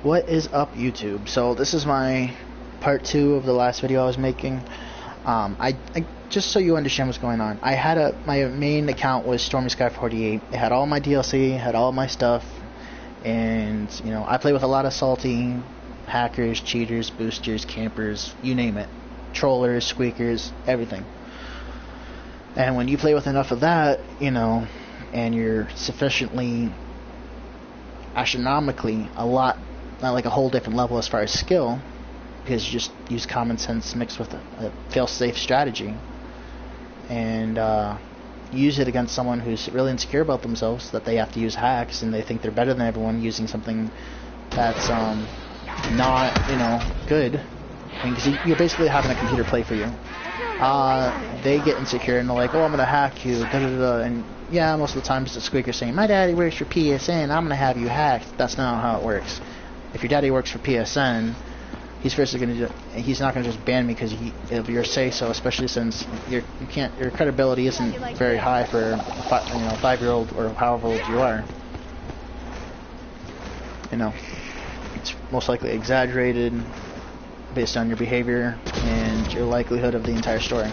What is up, YouTube? So this is my part 2 of the last video I was making. I just so you understand what's going on. I had my main account was Stormy Sky 48. It had all my DLC, had all my stuff, and you know I play with a lot of salty hackers, cheaters, boosters, campers, you name it, trollers, squeakers, everything. And when you play with enough of that, you know, and you're sufficiently astronomically not like a whole different level as far as skill, because you just use common sense mixed with a fail-safe strategy, and use it against someone who's really insecure about themselves, that they have to use hacks and they think they're better than everyone using something that's not, you know, good. I mean, because you're basically having a computer play for you. They get insecure and they're like, oh, I'm gonna hack you, da da da, and yeah, most of the time it's a squeaker saying, my daddy works for PSN, I'm gonna have you hacked. That's not how it works. If your daddy works for PSN, he's not gonna just ban me because of your say so, especially since your credibility isn't very high for a 5-year-old or however old you are. You know, it's most likely exaggerated based on your behavior and your likelihood of the entire story.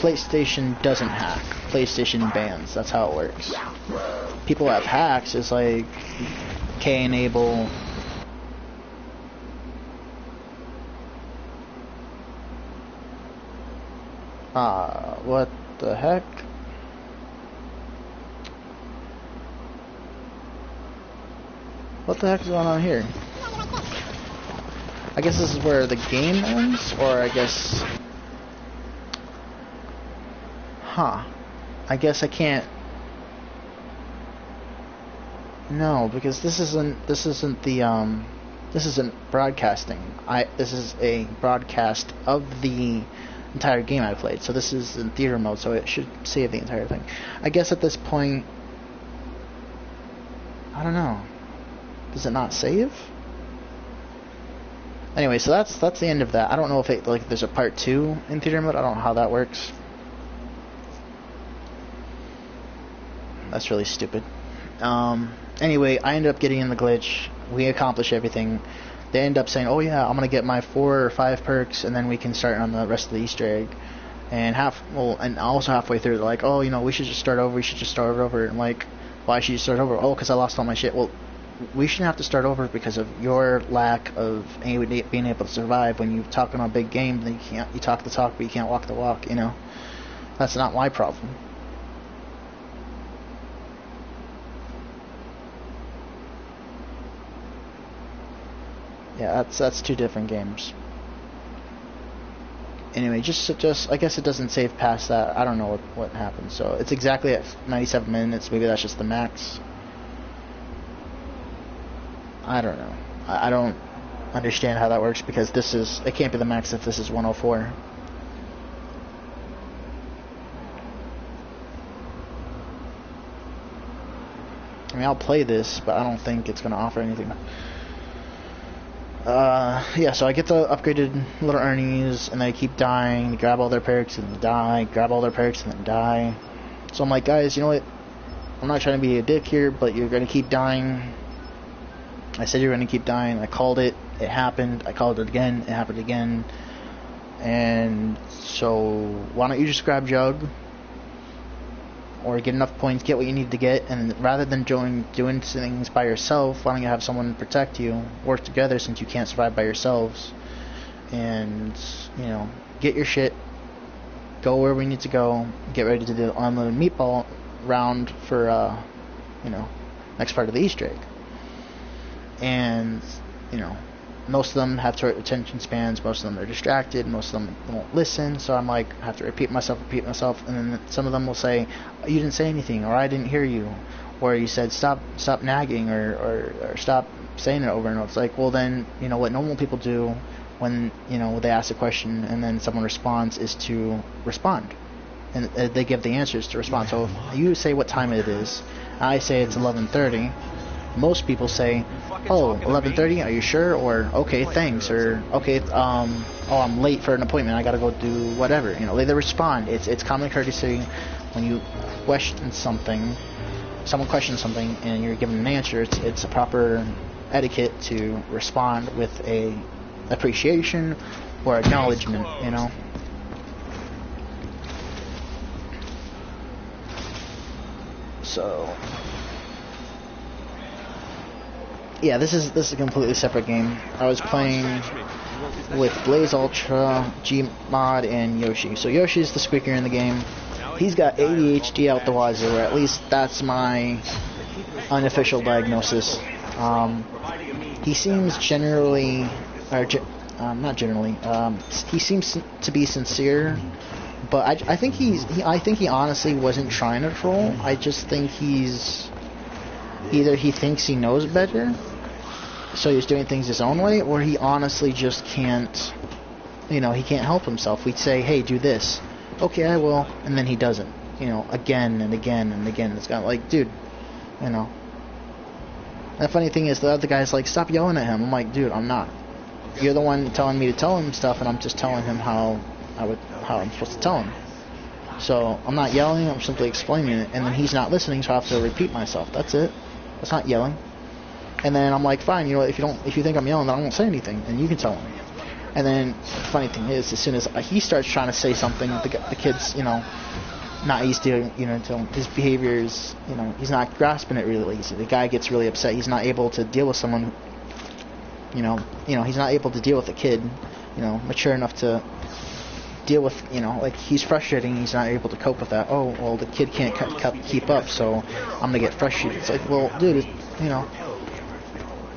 PlayStation doesn't hack. PlayStation bans. That's how it works. People have hacks. It's like K-enable. What the heck? What the heck is going on here? I guess this is where the game ends, or I guess... I guess I can't... No, because this isn't broadcasting. This is a broadcast of the entire game I played. So this is in theater mode, so it should save the entire thing. I guess at this point... I don't know. Does it not save? Anyway, so that's the end of that. I don't know if there's a part 2 in theater mode. I don't know how that works. That's really stupid. Anyway, I ended up getting in the glitch. We accomplished everything. They end up saying, oh yeah, I'm gonna get my 4 or 5 perks and then we can start on the rest of the Easter egg. And also halfway through they're like, oh, you know, we should just start over, and I'm like, why should you start over? Oh, because I lost all my shit. Well, we shouldn't have to start over because of your lack of being able to survive. When you talk on a big game, then you talk the talk but you can't walk the walk, you know. That's not my problem. Yeah, that's 2 different games. Anyway, just I guess it doesn't save past that. I don't know what happened. So it's exactly at 97 minutes. Maybe that's just the max. I don't know. I don't understand how that works, because it can't be the max if this is 104. I mean, I'll play this, but I don't think it's going to offer anything. Yeah, so I get the upgraded little Ernies, and they keep dying, grab all their perks and then die, grab all their perks and then die. So I'm like, guys, you know what? I'm not trying to be a dick here, but you're going to keep dying. I said you're going to keep dying. I called it. It happened. I called it again. It happened again. And so why don't you just grab Jug, or get enough points, get what you need to get, and rather than doing things by yourself, why don't you have someone protect you, work together, since you can't survive by yourselves, and, you know, get your shit, go where we need to go, get ready to do the unlimited meatball round for, you know, next part of the Easter egg. And, you know, most of them have short attention spans, most of them are distracted, most of them won't listen, so I'm like, I have to repeat myself, and then some of them will say, you didn't say anything, or I didn't hear you, or you said stop nagging, or stop saying it over and over. It's like, well then, you know, what normal people do when, you know, they ask a question and then someone responds is to respond, and they give the answers to respond. So if you say what time it is, I say it's 11:30, most people say, oh, 11:30, are you sure? Or, okay, thanks. Or, okay, oh, I'm late for an appointment, I gotta go do whatever. You know, they respond. It's common courtesy when you question something, someone questions something and you're given an answer, it's a proper etiquette to respond with a appreciation or acknowledgement, you know. So yeah, this is a completely separate game. I was playing with Blaze Ultra, Gmod, and Yoshi. So Yoshi's the squeaker in the game. He's got ADHD out the wazoo, or at least that's my unofficial diagnosis. He seems generally, or not generally, he seems to be sincere, but I think he honestly wasn't trying to troll. I just think either he thinks he knows better, so he's doing things his own way, or he honestly just can't, you know, he can't help himself. We'd say, hey, do this. Okay, I will, and then he doesn't, you know, again and again and again. It's got like, dude, you know. The funny thing is, the other guy's like, stop yelling at him. I'm like, dude, I'm not. You're the one telling me to tell him stuff, and I'm just telling him how I'm supposed to tell him. So I'm not yelling. I'm simply explaining it, and then he's not listening, so I have to repeat myself. That's it. That's not yelling. And then I'm like, fine, you know, if you think I'm yelling, then I won't say anything, and you can tell him. And then the funny thing is, as soon as he starts trying to say something, the kid's, you know, not used to, you know, his behavior is, you know, he's not grasping it really easy. The guy gets really upset. He's not able to deal with someone, you know, he's not able to deal with a kid, you know, mature enough to deal with, you know, like, he's frustrating, he's not able to cope with that. Oh, well, the kid can't keep up, so I'm gonna get frustrated. It's like, well, dude, you know,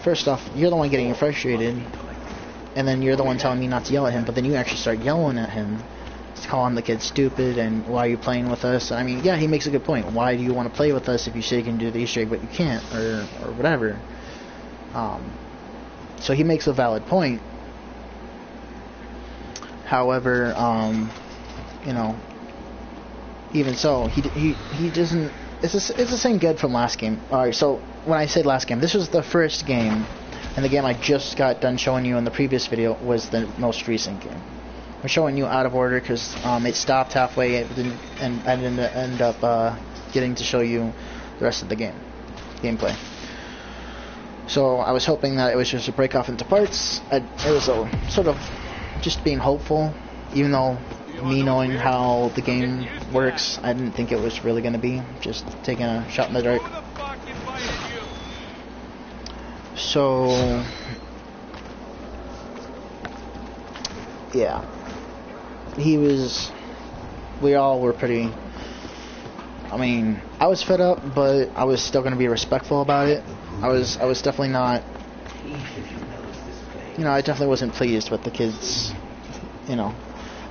first off, you're the one getting frustrated, and then you're the one telling me not to yell at him, but then you actually start yelling at him, calling the kid stupid, and why are you playing with us? I mean, yeah, he makes a good point. Why do you want to play with us if you say you can do the Easter egg but you can't, or whatever? So he makes a valid point. However, you know, even so, he doesn't. It's the same good from last game. All right, so when I said last game, this was the first game, and the game I just got done showing you in the previous video was the most recent game. I'm showing you out of order because it stopped halfway, and I didn't end up getting to show you the rest of the gameplay. So I was hoping that it was just a break off into parts. It was a sort of just being hopeful, even though me knowing how the game works, I didn't think it was really going to be. Just taking a shot in the dark. So yeah, we all were pretty, I mean, I was fed up, but I was still going to be respectful about it. I was definitely not, you know, I definitely wasn't pleased with the kids, you know,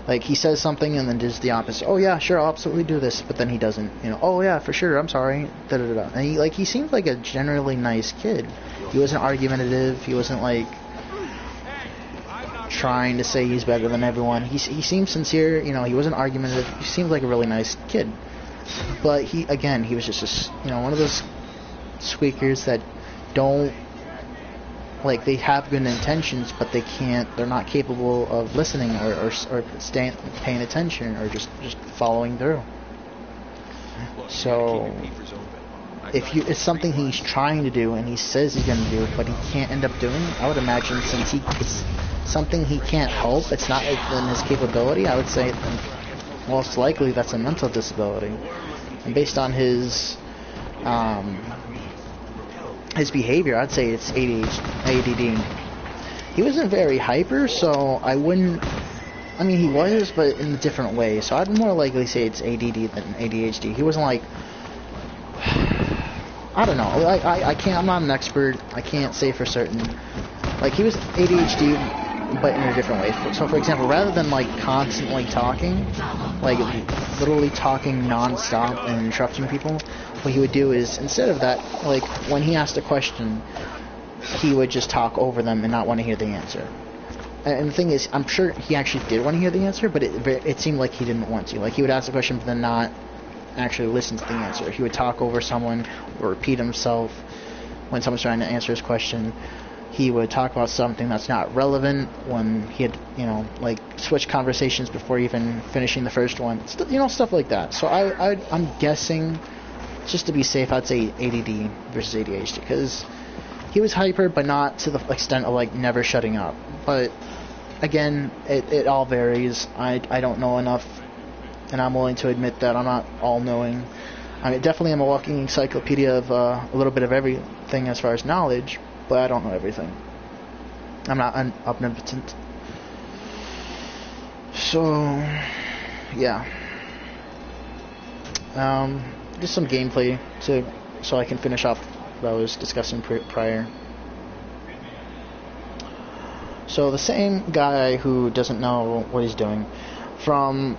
like, he says something and then does the opposite. Oh yeah, sure, I'll absolutely do this, but then he doesn't, you know. Oh yeah, for sure, I'm sorry, da-da-da-da. And he seemed like a generally nice kid. He wasn't argumentative, he wasn't like trying to say he's better than everyone. He seemed sincere, you know, he wasn't argumentative. He seemed like a really nice kid. But he was just, you know, one of those squeakers that don't, like, they have good intentions, but they're not capable of listening or paying attention or just following through. So if it's something he's trying to do and he says he's going to do, but he can't end up doing, I would imagine, since it's something he can't help, it's not within his capability, I would say most likely that's a mental disability. And based on his behavior, I'd say it's ADD. He wasn't very hyper, so I wouldn't, I mean, he was, but in a different way, so I'd more likely say it's ADD than ADHD. He wasn't like, I don't know, I can't, I'm not an expert, I can't say for certain. Like, he was ADHD, but in a different way. So, for example, rather than, like, constantly talking, like, literally talking non-stop and interrupting people, what he would do is, instead of that, like, when he asked a question, he would just talk over them and not want to hear the answer. And the thing is, I'm sure he actually did want to hear the answer, but it seemed like he didn't want to. Like, he would ask the question, but then not actually listen to the answer. He would talk over someone or repeat himself when someone's trying to answer his question. he would talk about something that's not relevant when he had, like switch conversations before even finishing the first one. Stuff like that. So I'm guessing, just to be safe, I'd say ADD versus ADHD, because he was hyper, but not to the extent of like never shutting up. But again, it all varies. I don't know enough, and I'm willing to admit that I'm not all-knowing. I mean, definitely I'm a walking encyclopedia of a little bit of everything as far as knowledge, but I don't know everything. I'm not omnipotent. So, yeah. Just some gameplay so I can finish off what I was discussing prior. So the same guy who doesn't know what he's doing, from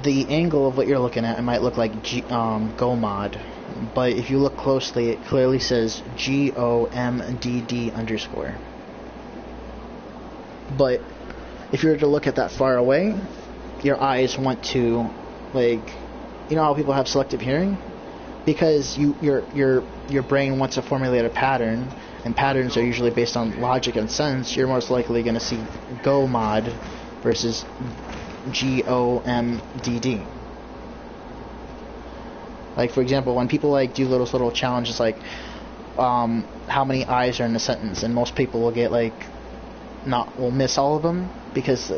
the angle of what you're looking at, it might look like GOMOD, but if you look closely, it clearly says GOMDD_. But if you were to look at that far away, your eyes want to, like, you know how people have selective hearing? Because your brain wants to formulate a pattern, and patterns are usually based on logic and sense. You're most likely going to see GOMOD versus GOMDD. Like, for example, when people like do those little challenges like how many eyes are in a sentence, and most people will get like will miss all of them because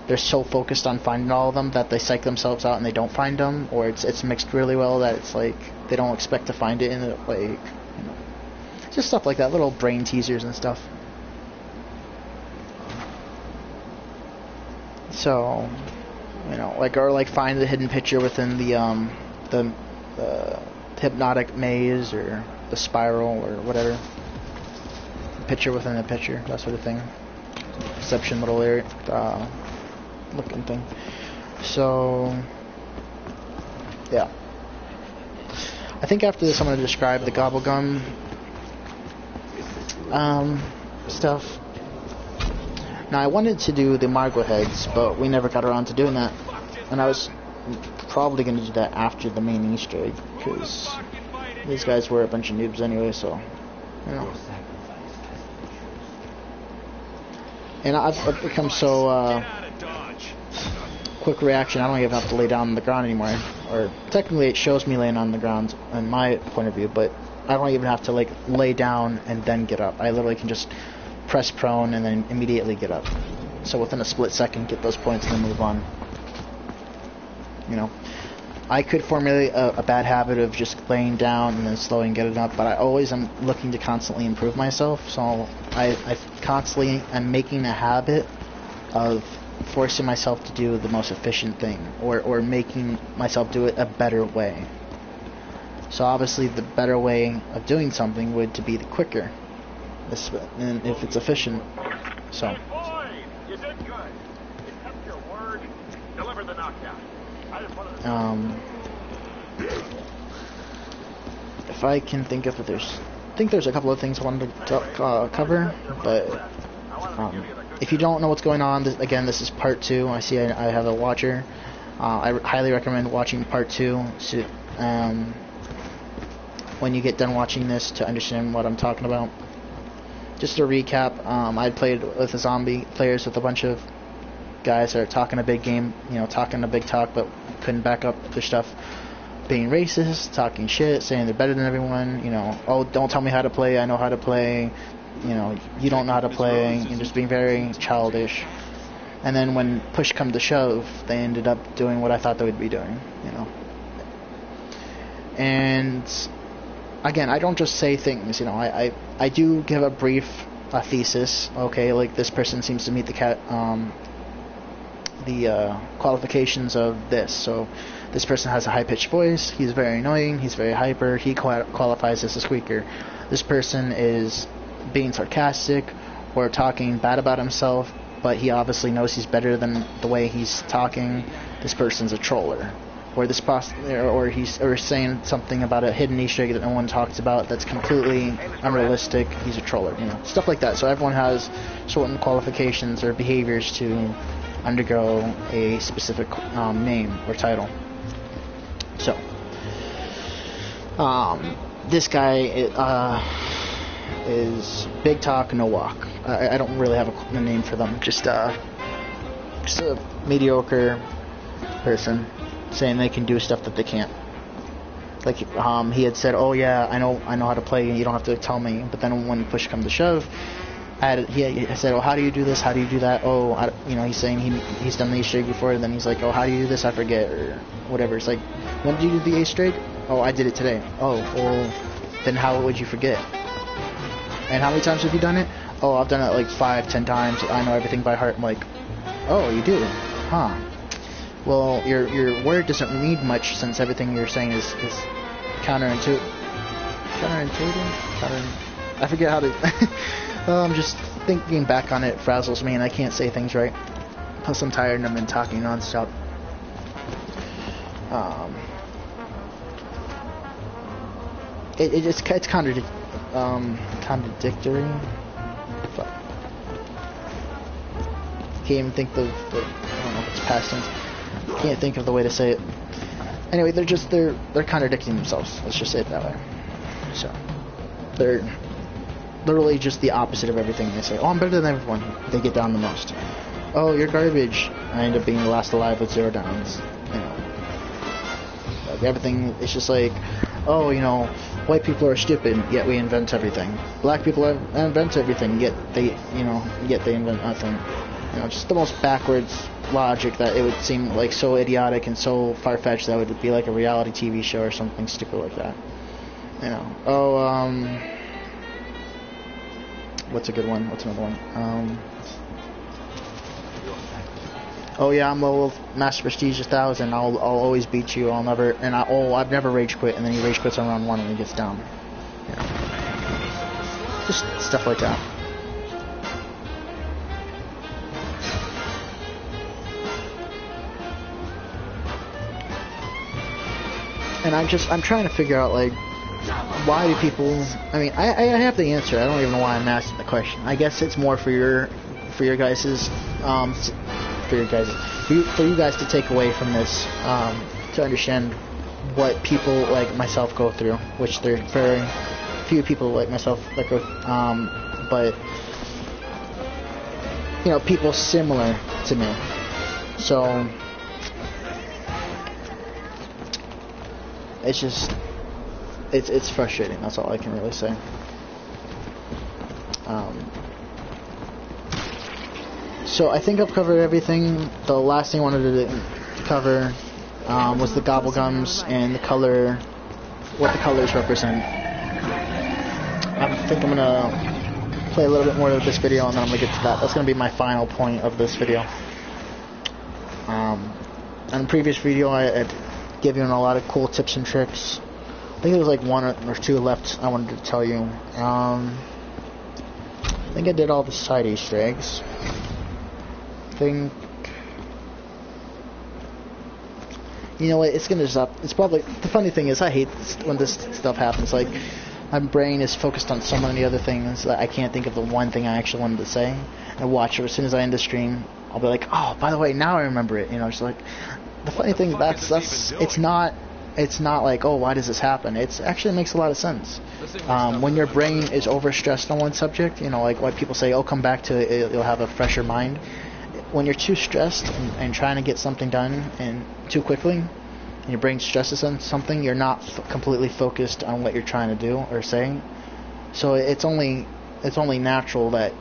they're so focused on finding all of them that they psych themselves out and they don't find them, or it's mixed really well that it's like they don't expect to find it in it, like just stuff like that, little brain teasers and stuff. So, or find the hidden picture within the hypnotic maze or the spiral or whatever. Picture within a picture, that sort of thing. Perception little area, looking thing. So, yeah. I think after this I'm going to describe the gobblegum stuff. Now, I wanted to do the Margot heads, but we never got around to doing that. And I was probably going to do that after the main Easter egg, because these guys were a bunch of noobs anyway, so, And I've become so, quick reaction, I don't even have to lay down on the ground anymore. Or, technically it shows me laying on the ground, in my point of view, but I don't even have to, lay down and then get up. I literally can just press prone and then immediately get up. So within a split second, get those points and then move on. I could formulate a bad habit of just laying down and then slowly getting up, but I always am looking to constantly improve myself. So I constantly am making a habit of forcing myself to do the most efficient thing, or making myself do it a better way. So obviously the better way of doing something would to be the quicker, and if it's efficient. So. Hey boy, you did good. You kept your word. Deliver the knockout. I just wanted to... If I can think of it, there's a couple of things I wanted to cover, but if you don't know what's going on, again, this is part 2. I see I have a watcher. I highly recommend watching part 2. So, when you get done watching this, to understand what I'm talking about. Just to recap, I played with the zombie players with a bunch of guys that are talking a big game, talking a big talk, but couldn't back up their stuff. Being racist, talking shit, saying they're better than everyone, oh, don't tell me how to play, I know how to play, you don't know how to play, and just being very childish. And then when push come to shove, they ended up doing what I thought they would be doing, And again, I don't just say things, I do give a brief thesis. Okay, like this person seems to meet the qualifications of this. So this person has a high-pitched voice, he's very annoying, he's very hyper, he qualifies as a squeaker. This person is being sarcastic or talking bad about himself, but he obviously knows he's better than the way he's talking. This person's a troller. Or he's saying something about a hidden Easter egg that no one talks about that's completely unrealistic. He's a troller, stuff like that. So everyone has certain qualifications or behaviors to undergo a specific name or title. So, this guy, is big talk, no walk. I don't really have a name for them. Just a mediocre person saying they can do stuff that they can't. Like he had said, "Oh yeah, I know how to play. You don't have to tell me." But then when push comes to shove, I said, "Oh, how do you do this? How do you do that?" Oh, he's saying he's done the Easter egg before. And then he's like, "Oh, how do you do this? I forget," or whatever. It's like, when did you do the Easter egg? Oh, I did it today. Oh, well, then how would you forget? And how many times have you done it? Oh, I've done it like 5-10 times. I know everything by heart. I'm like, oh, you do? Huh. Well, your word doesn't mean much since everything you're saying is counterintuitive. I forget how to... I'm just thinking back on it frazzles me and I can't say things right. Plus I'm tired and I've been talking non-stop. It's contradictory. Fuck. Can't even think of the... I don't know if it's past tense. Can't think of the way to say it. Anyway, they're contradicting themselves. Let's just say it that way. So they're literally just the opposite of everything they say. Oh, I'm better than everyone. They get down the most. Oh, you're garbage. I end up being the last alive with 0 downs. You know, like everything. It's just like, oh, white people are stupid, yet we invent everything. Black people invent everything, yet they invent nothing. Just the most backwards logic that it would seem like so idiotic and so far-fetched that it would be like a reality TV show or something stupid like that. What's a good one? What's another one? Oh yeah, I'm low Master Prestige 1000. I'll always beat you. I've never rage quit, and then he rage quits on round 1 when he gets down. Just stuff like that. And I'm trying to figure out, like, why do people... I mean, I have the answer. I don't even know why I'm asking the question. I guess it's more for you guys to take away from this, to understand what people like myself go through, which there are very few people like myself that go, but people similar to me. So it's just it's frustrating. That's all I can really say. So I think I've covered everything. The last thing I wanted to cover was the gobblegums and what the colors represent. I think I'm gonna play a little bit more of this video and then I'm gonna get to that. That's gonna be my final point of this video. In the previous video I had given a lot of cool tips and tricks. I think there was like 1 or 2 left I wanted to tell you. I think I did all the side Easter eggs. You know what, it's gonna stop. It's probably, the funny thing is I hate when this stuff happens. Like, my brain is focused on so many other things that I can't think of the one thing I actually wanted to say. And watch it, as soon as I end the stream, I'll be like, oh, by the way, now I remember it. Just like, the funny thing, it's not like, oh, why does this happen? It actually makes a lot of sense. When your brain is overstressed on one subject, like why people say, oh, come back to it, you'll have a fresher mind. When you're too stressed and trying to get something done and too quickly, and your brain stresses on something, you're not completely focused on what you're trying to do or say. So it's only natural that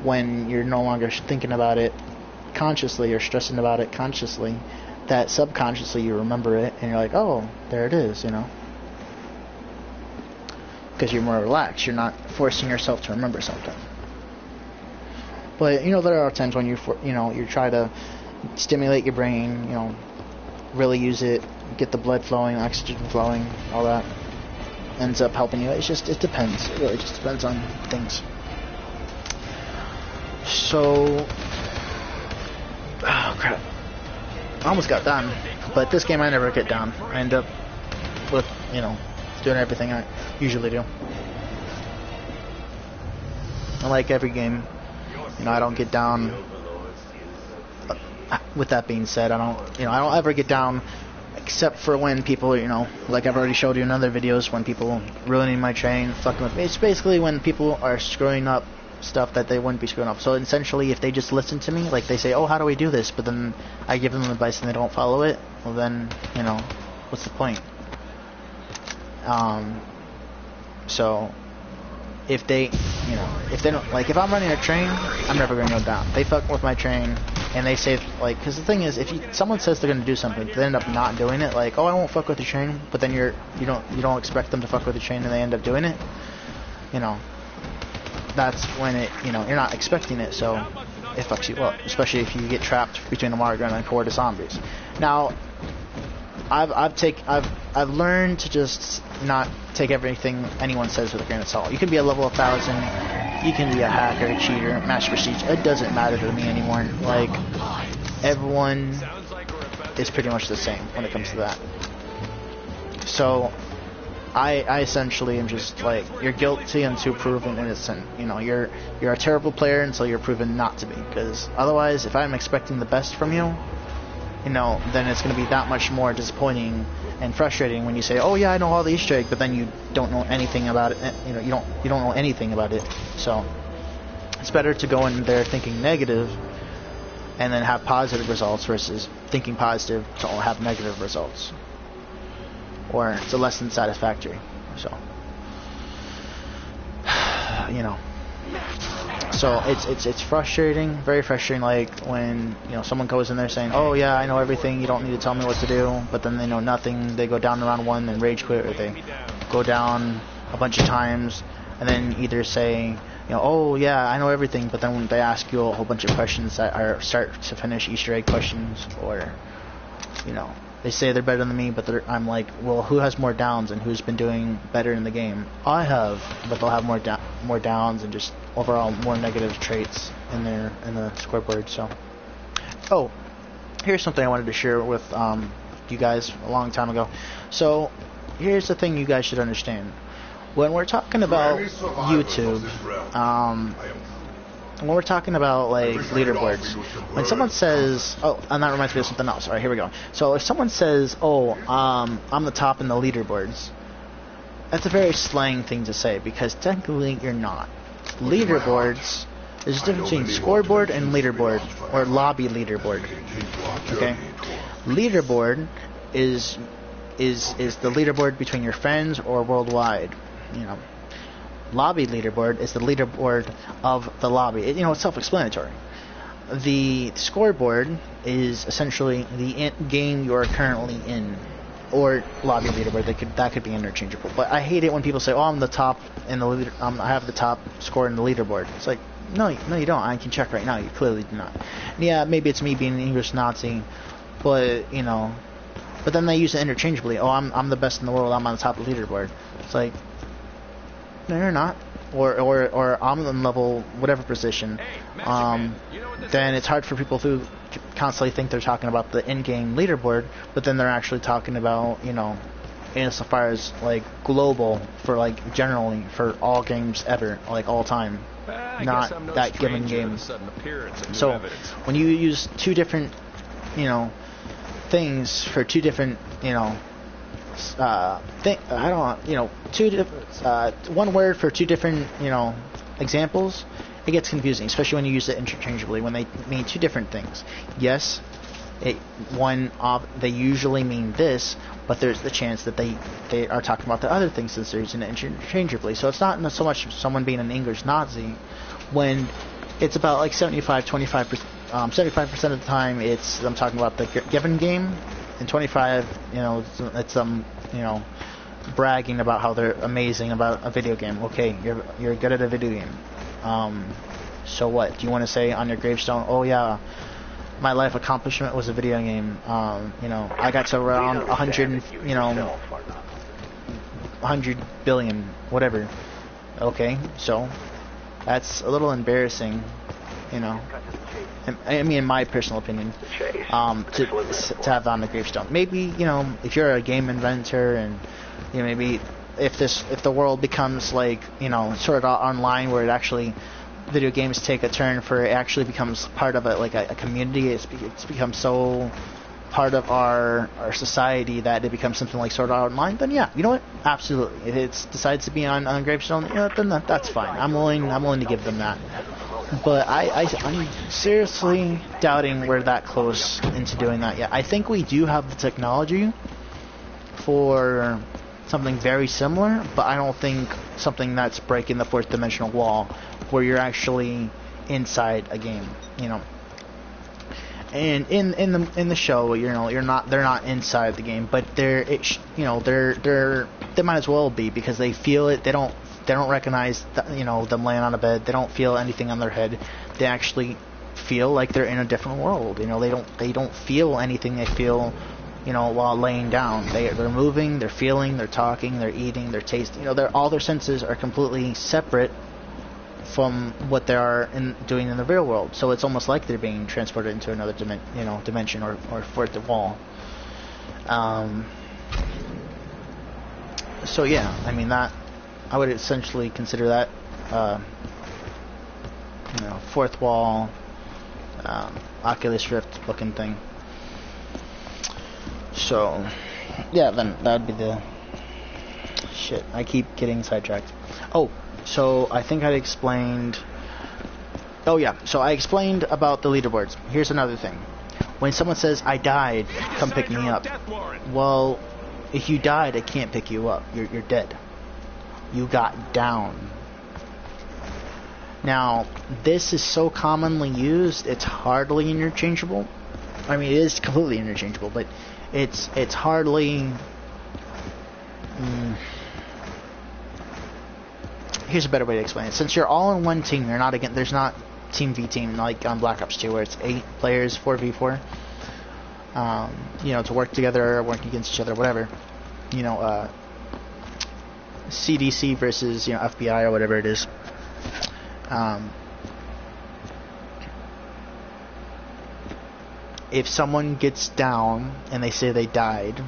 when you're no longer thinking about it consciously or stressing about it consciously, that subconsciously you remember it and you're like, oh, there it is, because you're more relaxed. You're not forcing yourself to remember something. But there are times when you try to stimulate your brain, really use it, get the blood flowing, oxygen flowing, all that ends up helping you. It depends. It really just depends on things. So, oh crap, I almost got done, but this game I never get down. I end up with doing everything I usually do. I like every game. I don't get down. With that being said, I don't ever get down except for when people, you know, like I've already showed you in other videos, when people ruining my train, fucking with me. It's basically when people are screwing up stuff that they wouldn't be screwing up. So essentially, if they just listen to me, like they say, oh, how do we do this? But then I give them advice and they don't follow it, well then, you know, what's the point? So if they, you know, if they don't, like, if I'm running a train, I'm never going to go down. They fuck with my train, and they say, like, because the thing is, if someone says they're going to do something, they end up not doing it, like, oh, I won't fuck with the train, but then you don't expect them to fuck with the train, and they end up doing it, you know, that's when it, you know, you're not expecting it, so it fucks you up, especially if you get trapped between a water gun and a horde of zombies. Now, I've learned to just not take everything anyone says with a grain of salt. You can be a level 1000, you can be a hacker, a cheater, master prestige. It doesn't matter to me anymore. Like, everyone is pretty much the same when it comes to that. So I essentially am just like, you're guilty until proven innocent. You know, you're a terrible player until you're proven not to be. Because otherwise, if I'm expecting the best from you, you know, then it's going to be that much more disappointing and frustrating when you say, oh yeah, I know all the Easter eggs, but then you don't know anything about it. You know, you don't know anything about it. So it's better to go in there thinking negative and then have positive results versus thinking positive to have negative results, or it's a less than satisfactory. So, you know. So it's frustrating, very frustrating, like when, you know, someone goes in there saying, oh yeah, I know everything, you don't need to tell me what to do, but then they know nothing, they go down to round 1 and rage quit, or they go down a bunch of times and then either say, you know, oh yeah, I know everything, but then when they ask you a whole bunch of questions that are start to finish Easter egg questions, or, you know, they say they're better than me, but I'm like, well, who has more downs and who's been doing better in the game? I have, but they'll have more downs and just overall more negative traits in the scoreboard. So, oh, here's something I wanted to share with you guys a long time ago. So, here's the thing you guys should understand. When we're talking about YouTube, when we're talking about like leaderboards, when someone says, oh, and that reminds me of something else. All right, here we go. So if someone says, oh, I'm the top in the leaderboards, that's a very slang thing to say, because technically you're not. Leaderboards, there's a difference between scoreboard and leaderboard, or lobby leaderboard. Okay, leaderboard is the leaderboard between your friends or worldwide. You know. Lobby leaderboard is the leaderboard of the lobby. You know, it's self-explanatory. The scoreboard is essentially the game you are currently in, or lobby leaderboard. That could be interchangeable. But I hate it when people say, "Oh, I'm the top in the leader. I have the top score in the leaderboard." It's like, no, you don't. I can check right now. You clearly do not. Yeah, maybe it's me being an English Nazi, but you know. But then they use it interchangeably. Oh, I'm the best in the world. I'm on the top of the leaderboard. It's like, no, you're not. Or I'm in level whatever position. Then it's hard for people to constantly think they're talking about the in-game leaderboard, but then they're actually talking about, you know, insofar as like global, for like generally for all games ever, like all time, not that given game. So when you use two different, you know, things for two different, you know, one word for two different, you know, examples, it gets confusing, especially when you use it interchangeably, when they mean two different things. Yes, they usually mean this, but there's the chance that they are talking about the other things since they're using it interchangeably. So it's not so much someone being an English Nazi, when it's about like 75% of the time I'm talking about the given game, and 25, you know, it's you know, bragging about how they're amazing about a video game. Okay, you're good at a video game. So what? Do you want to say on your gravestone, oh yeah, my life accomplishment was a video game. You know, I got to around 100, you know, 100 billion, whatever. Okay, so that's a little embarrassing, you know. I mean, in my personal opinion, to have on the gravestone. Maybe, you know, if you're a game inventor, and you know, maybe if the world becomes like, you know, sort of online, where it actually, video games take a turn for it actually becomes part of like a community. It's become so part of our society that it becomes something like Sword Art Online, then yeah, you know what? Absolutely. If it decides to be on Gravestone, you know, then that's fine. I'm willing to give them that. But I'm seriously doubting we're that close into doing that yet. I think we do have the technology for something very similar, but I don't think something that's breaking the fourth dimensional wall where you're actually inside a game, you know. And in the show, you know, they're not inside the game, but they might as well be, because they feel it. They don't recognize you know, them laying on a bed. They don't feel anything on their head. They actually feel like they're in a different world. You know, they don't feel anything. They feel, you know, while laying down. They're moving, they're feeling, they're talking, they're eating, they're tasting. You know, all their senses are completely separate from what they are doing in the real world. So it's almost like they're being transported into another dimension or fourth wall. So yeah, I mean, that I would essentially consider that you know, fourth wall, Oculus Rift looking thing. So yeah, then that would be the shit. I keep getting sidetracked. Oh, so I think I explained. Oh yeah, so I explained about the leaderboards. Here's another thing. When someone says, "I died, come pick me up," well, if you died, I can't pick you up. You're dead. You got down. Now, this is so commonly used, it's hardly interchangeable. I mean, it is completely interchangeable, but it's hardly. Here's a better way to explain it. Since you're all in one team, you're not against. There's not team v team like on Black Ops 2, where it's 8 players, 4v4. You know, to work together, work against each other, whatever. You know, CDC versus, you know, FBI or whatever it is. If someone gets down and they say they died,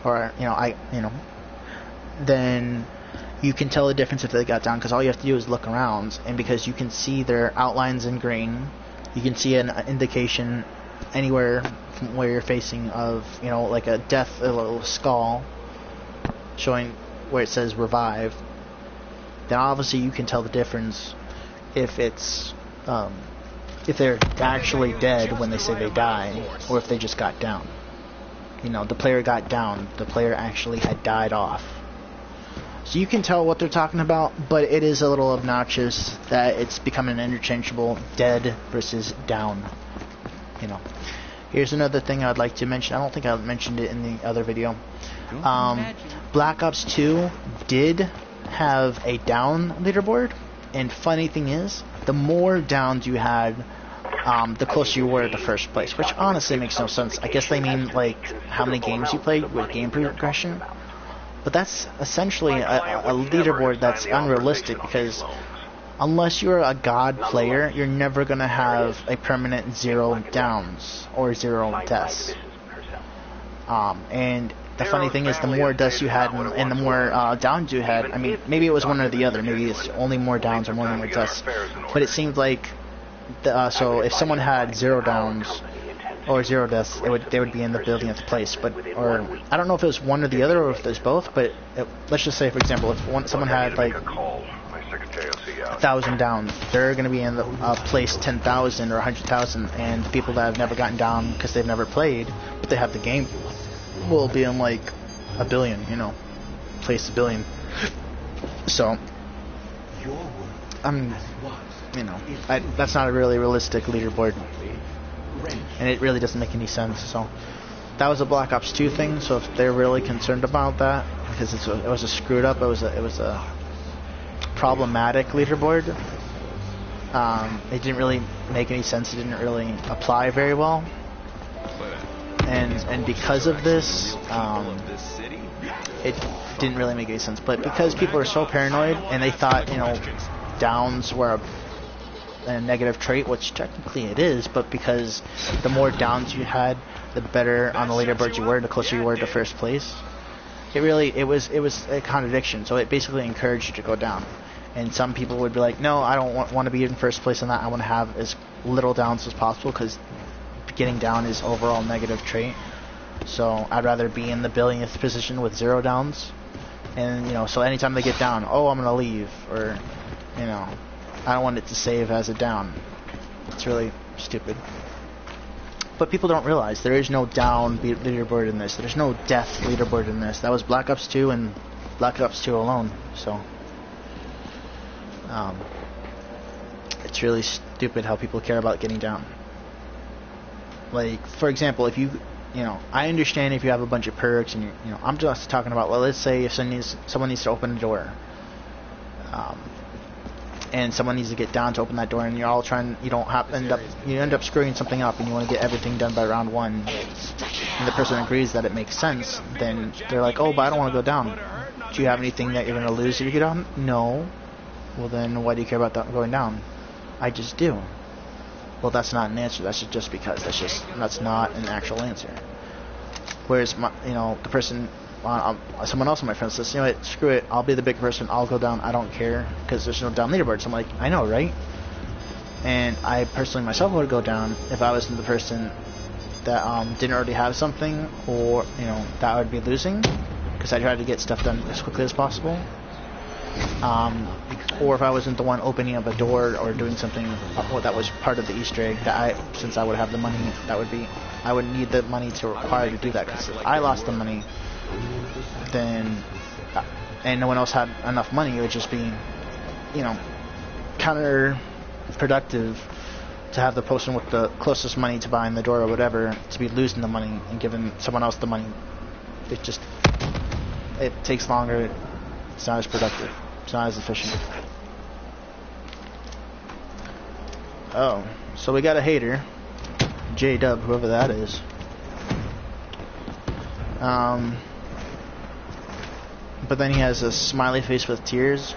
or then you can tell the difference if they got down, because all you have to do is look around, and because you can see their outlines in green, you can see an indication anywhere from where you're facing of, you know, like a little skull showing where it says revive. Then obviously you can tell the difference if it's if they're actually dead when they say they die, or if they just got down. You know, the player got down, the player actually had died off. So you can tell what they're talking about, but it is a little obnoxious that it's becoming interchangeable, dead versus down. You know. Here's another thing I'd like to mention. I don't think I mentioned it in the other video. Black Ops 2 did have a down leaderboard, and funny thing is, the more downs you had, the closer you were to the first place, which honestly makes no sense. I guess they mean like how many games you played with game progression. But that's essentially a leaderboard that's unrealistic, because unless you're a god player, you're never going to have a permanent 0 downs or 0 deaths. And the funny thing is, the more deaths you had and the more downs you had, I mean, maybe it was one or the other. Maybe it's only more downs or more deaths. But it seemed like, so if someone had 0 downs or 0 deaths, they would be in the building at the place. Or I don't know if it was one or the other, or if there's both. But let's just say, for example, if someone had like 1,000 downs, they're going to be in the place 10,000 or 100,000, and the people that have never gotten down because they've never played, but they have the game, will be in like 1 billion. You know, place 1 billion. So, you know, that's not a really realistic leaderboard. And it really doesn't make any sense. So that was a Black Ops 2 thing. So if they're really concerned about that, because it was a screwed up, it was a problematic leaderboard. It didn't really make any sense. It didn't really apply very well. And because of this, it didn't really make any sense. But because people are so paranoid and they thought, you know, downs were a negative trait, which technically it is, but because the more downs you had, the better on the leaderboard you were, the closer you were to first place. It was a contradiction. So it basically encouraged you to go down. And some people would be like, no, I don't want to be in first place on that. I want to have as little downs as possible, because getting down is overall negative trait. So I'd rather be in the billionth position with 0 downs. And, you know, so anytime they get down, oh, I'm going to leave. Or, you know, I don't want it to save as a down. It's really stupid. But people don't realize there is no down leaderboard in this. There's no death leaderboard in this. That was Black Ops 2 and Black Ops 2 alone. So, it's really stupid how people care about getting down. Like, for example, if you know, I understand if you have a bunch of perks and you know, I'm just talking about, well, let's say if someone needs to open a door, and someone needs to get down to open that door, and you're all trying, you end up screwing something up, and you want to get everything done by round 1, and the person agrees that it makes sense, then they're like, oh, but I don't want to go down. Do you have anything that you're going to lose if you get down? No. Well, then why do you care about going down? I just do. Well, that's not an answer. That's just because. That's not an actual answer. Whereas, you know, the person, someone else on my friends says, you know what, screw it. I'll be the big person. I'll go down. I don't care because there's no down leaderboard. So I'm like, I know, right? And I personally myself would go down if I was the person that didn't already have something, or you know, that I would be losing, because I tried to get stuff done as quickly as possible. Or if I wasn't the one opening up a door or doing something that was part of the Easter egg, that since I would have the money, I would need the money to require to do that, because if I lost the money, then and no one else had enough money, it would just be, you know, counterproductive to have the person with the closest money to buying the door or whatever to be losing the money and giving someone else the money. It takes longer. It's not as productive. It's not as efficient. Oh, so we got a hater, J-Dub, whoever that is. But then he has a smiley face with tears.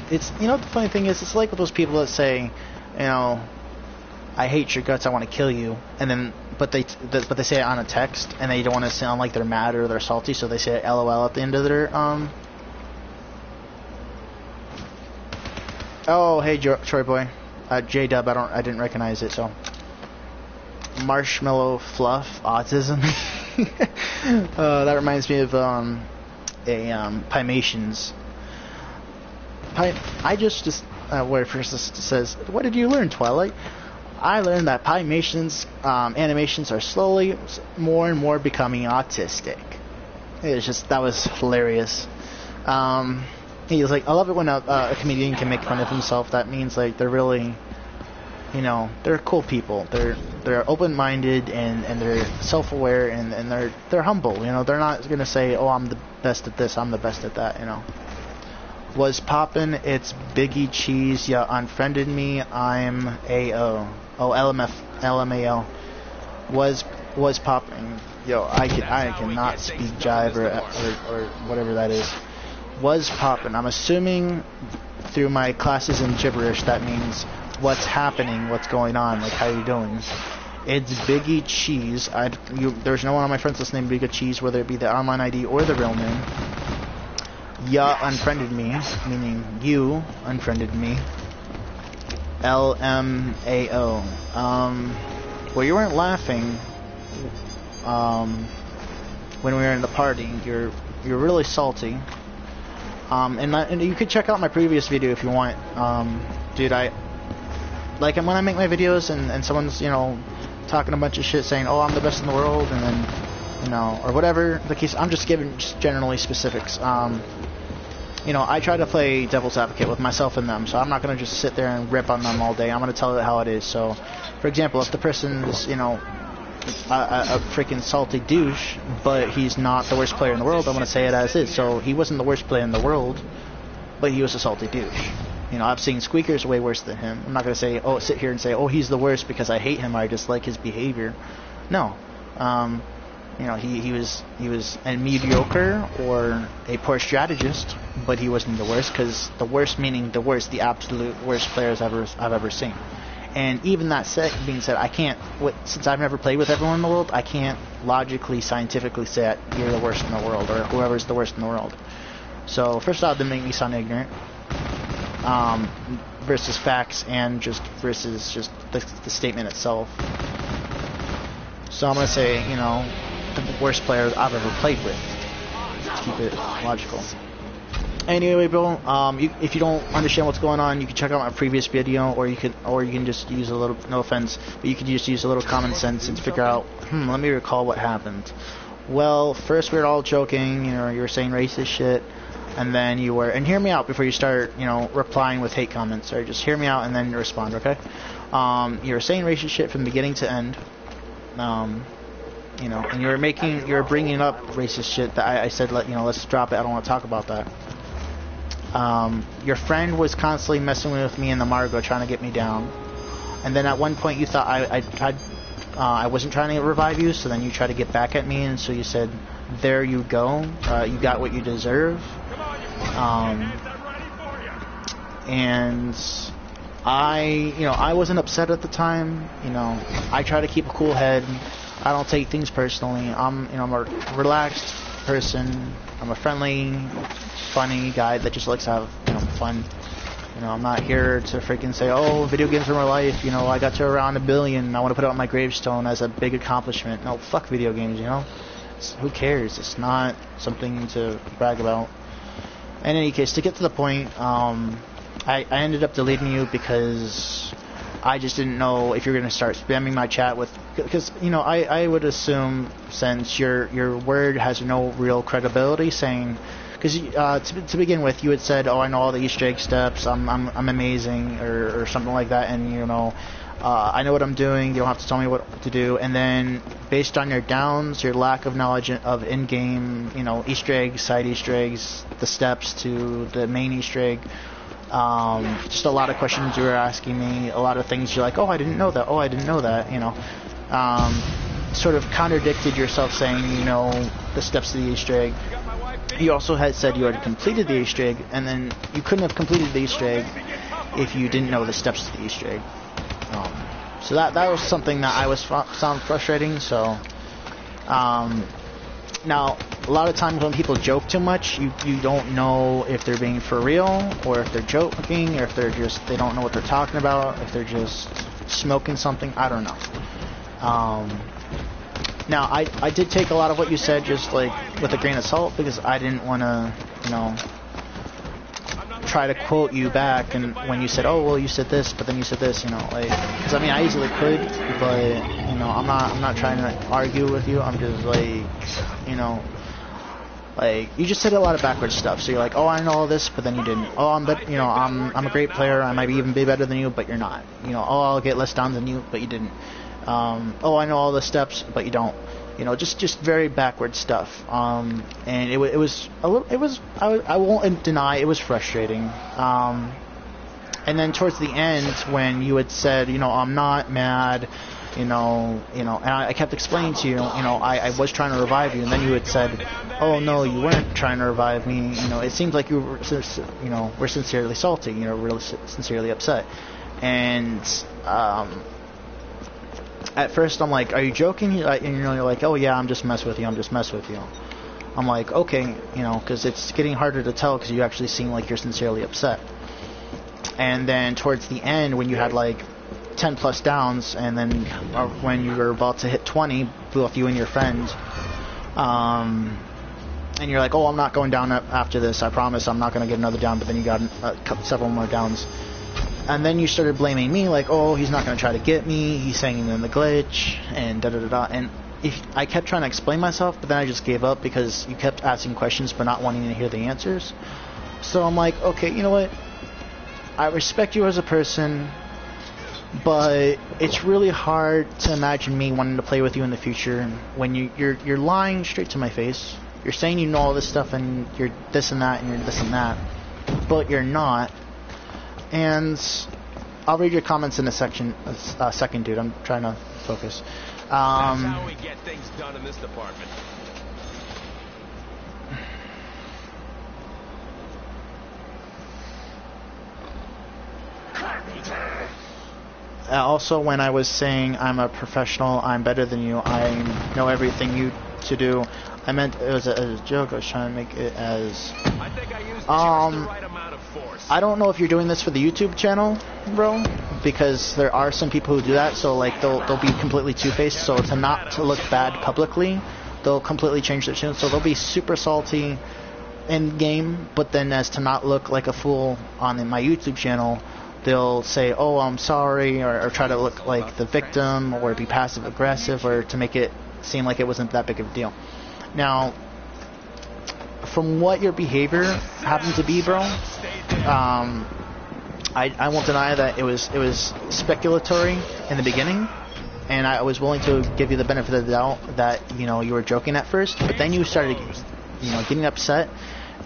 It's, you know, the funny thing is, it's like with those people that say, you know, I hate your guts, I want to kill you, and then but they say it on a text, and they don't want to sound like they're mad or they're salty, so they say LOL at the end of their Oh, hey Troy boy, J-Dub. I didn't recognize it. So marshmallow fluff autism. That reminds me of Pymations. I just where it first says, what did you learn, Twilight? I learned that Pymations animations are slowly more and more becoming autistic. That was hilarious. He was like, I love it when a comedian can make fun of himself. That means like they're really, you know, they're cool people. They're open-minded and they're self-aware and they're humble. You know, they're not gonna say, oh, I'm the best at this, I'm the best at that. You know. Was poppin', it's Biggie Cheese, ya unfriended me, I'm AO. Oh, LMAO. Was popping. Yo, I cannot speak jive or whatever that is. Was poppin'. I'm assuming through my classes in gibberish that means what's happening, what's going on, like how you doing. It's Biggie Cheese. There's no one on my friends list named Biggie Cheese, whether it be the online ID or the real name. Ya unfriended me, meaning you unfriended me. LMAO. Well, you weren't laughing when we were in the party. You're really salty. And you could check out my previous video if you want. Dude, like when I make my videos and someone's, you know, talking a bunch of shit saying, oh, I'm the best in the world, and then, you know, or whatever the case. I'm just giving just generally specifics. You know, I try to play devil's advocate with myself and them, so I'm not going to just sit there and rip on them all day. I'm going to tell it how it is. So, for example, if the person's, you know, a freaking salty douche, but he's not the worst player in the world, I'm going to say it as is. So, he wasn't the worst player in the world, but he was a salty douche. You know, I've seen squeakers way worse than him. I'm not going to say, oh, sit here and say, oh, he's the worst because I hate him or I dislike his behavior. No. You know, he was a mediocre or a poor strategist, but he wasn't the worst, because the worst meaning the worst, the absolute worst players I've ever seen. And even that being said, I can't, since I've never played with everyone in the world, I can't logically, scientifically say that you're the worst in the world or whoever's the worst in the world. So first off, that make me sound ignorant. Versus facts and versus the statement itself. So I'm gonna say, you know, the worst player I've ever played with. To keep it logical. Anyway, bro, if you don't understand what's going on, you can check out my previous video, or you can just use a little, no offense, but you can just use a little common sense and figure out, let me recall what happened. Well, first we were all joking, you know, you were saying racist shit, and then you were, and hear me out before you start, you know, replying with hate comments, or just hear me out and then respond, okay? You were saying racist shit from beginning to end, you know, and you were bringing up racist shit that I said, you know, let's drop it, I don't want to talk about that. Your friend was constantly messing with me in the Margo, trying to get me down, and then at one point you thought I wasn't trying to revive you, so then you tried to get back at me, and so you said, there you go, you got what you deserve. And I wasn't upset at the time. You know, I try to keep a cool head. I don't take things personally. I'm a relaxed person. I'm a friendly, funny guy that just likes to have, you know, fun. You know, I'm not here to freaking say, oh, video games are my life. You know, I got to around 1 billion. I want to put it on my gravestone as a big accomplishment. No, fuck video games. You know, who cares? It's not something to brag about. In any case, to get to the point, I ended up deleting you because I just didn't know if you were going to start spamming my chat with, because, you know, I would assume, since your word has no real credibility, saying, because to begin with, you had said, oh, I know all the Easter egg steps, I'm amazing, or something like that, and, you know, I know what I'm doing, you don't have to tell me what to do. And then, based on your downs, your lack of knowledge of in-game, you know, Easter eggs, side Easter eggs, the steps to the main Easter egg, just a lot of questions you were asking me, a lot of things you're like, oh, I didn't know that, oh, I didn't know that, you know, sort of contradicted yourself saying, you know, the steps to the Easter egg. You also had said you had completed the Easter egg, and then you couldn't have completed the Easter egg if you didn't know the steps to the Easter egg. So that was something that I was found frustrating. So now a lot of times when people joke too much, you don't know if they're being for real or if they're joking, or if they don't know what they're talking about, if they're just smoking something. I don't know. Now I did take a lot of what you said just like with a grain of salt, because I didn't want to, you know, try to quote you back, and when you said, oh, well, you said this, but then you said this, you know, like, because I mean, I easily could, but, you know, I'm not trying to argue with you. I'm just like, you know, like, you just said a lot of backwards stuff. So you're like, oh, I know all this, but then you didn't. Oh, I'm a great player, I might even be better than you, but you're not. You know, oh, I'll get less downs than you, but you didn't. Oh, I know all the steps, but you don't. You know, just very backward stuff. And it was a little. I won't deny it was frustrating. And then towards the end, when you had said, you know, I'm not mad, you know, and I kept explaining to you, you know, I was trying to revive you, and then you had said, oh no, you weren't trying to revive me. You know, it seemed like you were sincerely salty, you know, really sincerely upset, and at first I'm like, are you joking? And you're like, oh yeah, I'm just messing with you. I'm like, okay, you know, because it's getting harder to tell because you actually seem like you're sincerely upset. And then towards the end, when you had like 10 plus downs, and then when you were about to hit 20, both you and your friend, and you're like, oh, I'm not going down after this, I promise I'm not going to get another down, but then you got several more downs. And then you started blaming me, like, oh, he's not going to try to get me, he's saying in the glitch, and da-da-da-da. And I kept trying to explain myself, but then I just gave up because you kept asking questions but not wanting to hear the answers. So I'm like, okay, you know what? I respect you as a person, but it's really hard to imagine me wanting to play with you in the future when you're lying straight to my face. You're saying you know all this stuff, and you're this and that, and you're this and that, but you're not. And I'll read your comments in a second, dude. I'm trying to focus. That's how we get things done in this department. Also, when I was saying I'm a professional, I'm better than you, I know everything you to do, I meant it was a joke. I was trying to make it as I think I used just the right amount of force. I don't know if you're doing this for the YouTube channel, bro, because there are some people who do that. So like they'll be completely two-faced. So to not to look bad publicly, they'll completely change their tune. So they'll be super salty in game, but then as to not look like a fool on my YouTube channel, they'll say, "Oh, I'm sorry," or try to look like the victim, or be passive aggressive, or to make it seem like it wasn't that big of a deal. Now, from what your behavior happened to be, bro, I won't deny that it was speculatory in the beginning, and I was willing to give you the benefit of the doubt that you were joking at first, but then you started getting upset,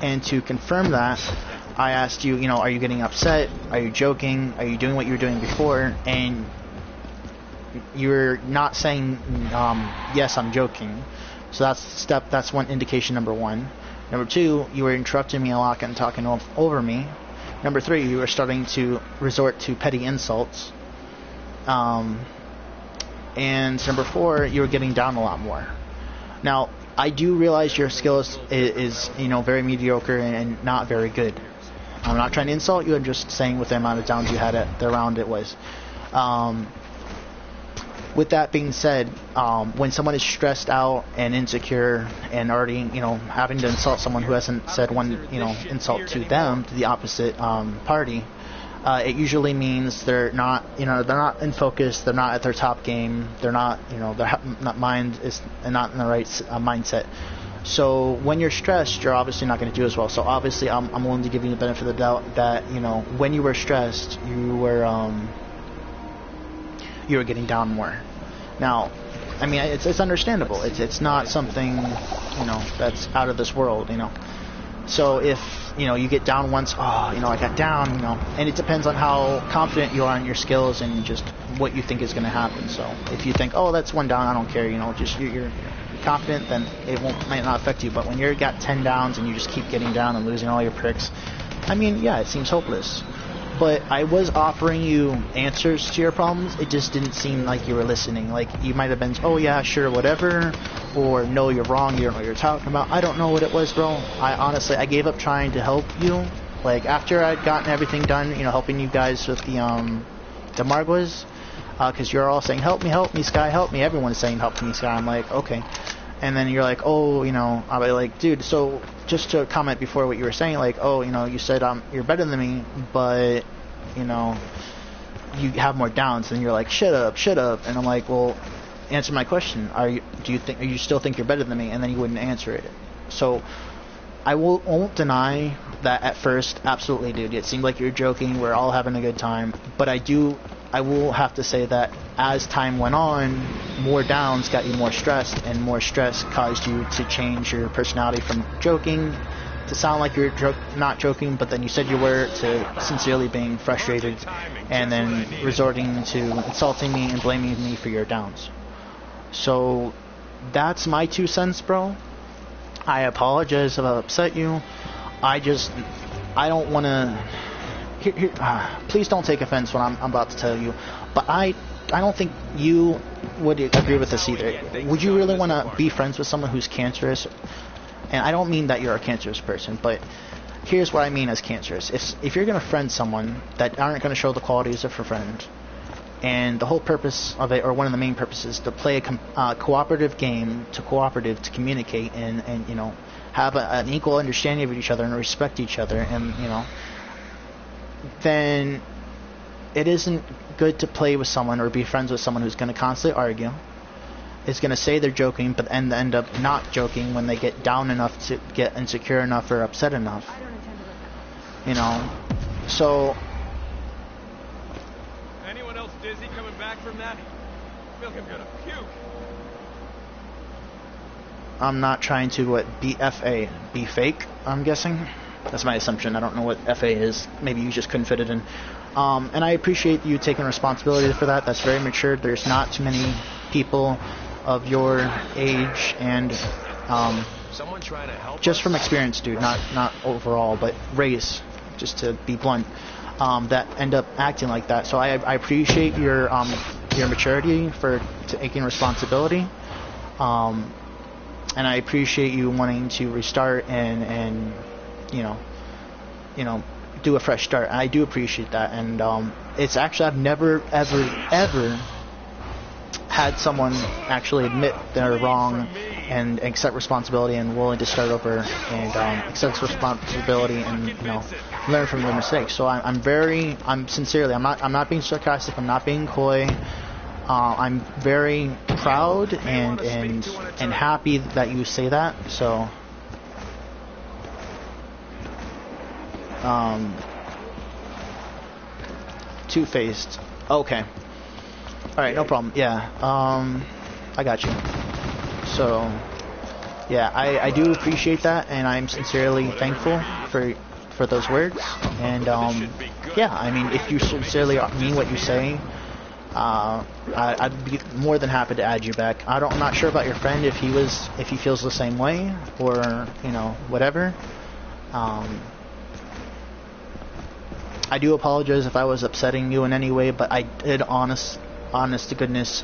and to confirm that, I asked you, are you getting upset? Are you joking? Are you doing what you were doing before? And you're not saying, yes, I'm joking. So that's one indication, number one. Number two, you were interrupting me a lot and talking over me. Number three, you were starting to resort to petty insults. And number four, you were getting down a lot more. Now, I do realize your skill is very mediocre and not very good. I'm not trying to insult you. I'm just saying with the amount of downs you had at the round it was. With that being said, when someone is stressed out and insecure and already, having to insult someone who hasn't said one, insult to them, to the opposite party, it usually means they're not in focus. They're not at their top game. They're not, their mind is not in the right mindset. So when you're stressed, you're obviously not going to do as well. So obviously, I'm willing to give you the benefit of the doubt that when you were stressed, you were getting down more. Now, I mean, it's understandable. It's not something that's out of this world. So if you get down once, I got down, and it depends on how confident you are in your skills and just what you think is going to happen. So if you think, that's one down, I don't care, just you're confident, then it might not affect you. But when you've got 10 downs and you just keep getting down and losing all your pricks, I mean, yeah, it seems hopeless. But I was offering you answers to your problems. It just didn't seem like you were listening. Like, you might have been, oh yeah, sure, whatever, or no, you're wrong, you don't know what you're talking about. I don't know what it was, bro. I gave up trying to help you. Like, after I'd gotten everything done, helping you guys with the Marguas, because you're all saying, help me, Sky, help me. Everyone's saying, help me, Sky. I'm like, okay. And then you're like, I'll be like, dude, so just to comment before what you were saying, like, you said you're better than me, but, you have more downs. And you're like, shut up. And I'm like, well, answer my question. Do you still think you're better than me? And then you wouldn't answer it. So I won't deny that at first, absolutely, dude. It seemed like you're joking. We're all having a good time. But I will have to say that as time went on, more downs got you more stressed, and more stress caused you to change your personality from joking to sound like you're not joking, but then you said you were, to sincerely being frustrated, and then resorting to insulting me and blaming me for your downs. So that's my 2 cents, bro. I apologize if I upset you. I don't want to... please don't take offense when I'm about to tell you, but I don't think you would agree with this either. Would you really want to be friends with someone who's cancerous? And I don't mean that you're a cancerous person, but here's what I mean as cancerous. If you're going to friend someone that aren't going to show the qualities of a friend, and the whole purpose of it, or one of the main purposes, to play a cooperative game, to communicate and have an equal understanding of each other and respect each other, and then it isn't good to play with someone or be friends with someone who's going to constantly argue, is going to say they're joking, but end up not joking when they get down enough to get insecure enough or upset enough. So... Anyone else dizzy coming back from that? I feel like I'm gonna puke. I'm not trying to, be fake, I'm guessing. That's my assumption. I don't know what FA is. Maybe you just couldn't fit it in. And I appreciate you taking responsibility for that. That's very mature. There's not too many people of your age and just from experience, dude, not overall, but race, just to be blunt, that end up acting like that. So I appreciate your maturity for taking responsibility. And I appreciate you wanting to restart and do a fresh start. I do appreciate that, and it's actually, I've never, ever had someone actually admit they're wrong and accept responsibility and willing to start over and accept responsibility and, you know, learn from their mistakes. So I'm not being sarcastic, I'm not being coy. I'm very proud and happy that you say that. So two-faced. Okay. Alright, no problem. Yeah. I got you. So yeah, I do appreciate that, and I'm sincerely thankful for those words. And yeah, I mean, if you sincerely mean what you say, I'd be more than happy to add you back. I'm not sure about your friend, if he feels the same way, or, you know, whatever. I do apologize if I was upsetting you in any way, but I did honest to goodness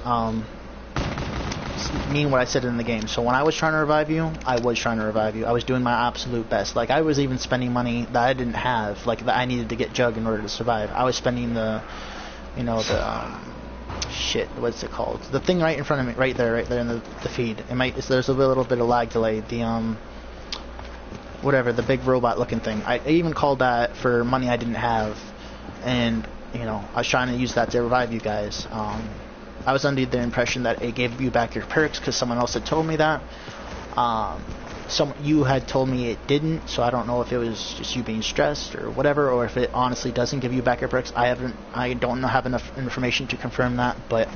mean what I said in the game. So when I was trying to revive you, I was trying to revive you. I was doing my absolute best. Like, I was even spending money that I didn't have, like, that I needed to get Jug in order to survive. I was spending the, you know, the shit, what's it called? The thing right in front of me, right there in the feed. There's a little bit of lag delay. The whatever, the big robot looking thing. I even called that for money I didn't have, and, you know, I was trying to use that to revive you guys. I was under the impression that it gave you back your perks because someone else had told me that. You had told me it didn't, so I don't know if it was just you being stressed or whatever, or if it honestly doesn't give you back your perks. I don't have enough information to confirm that, but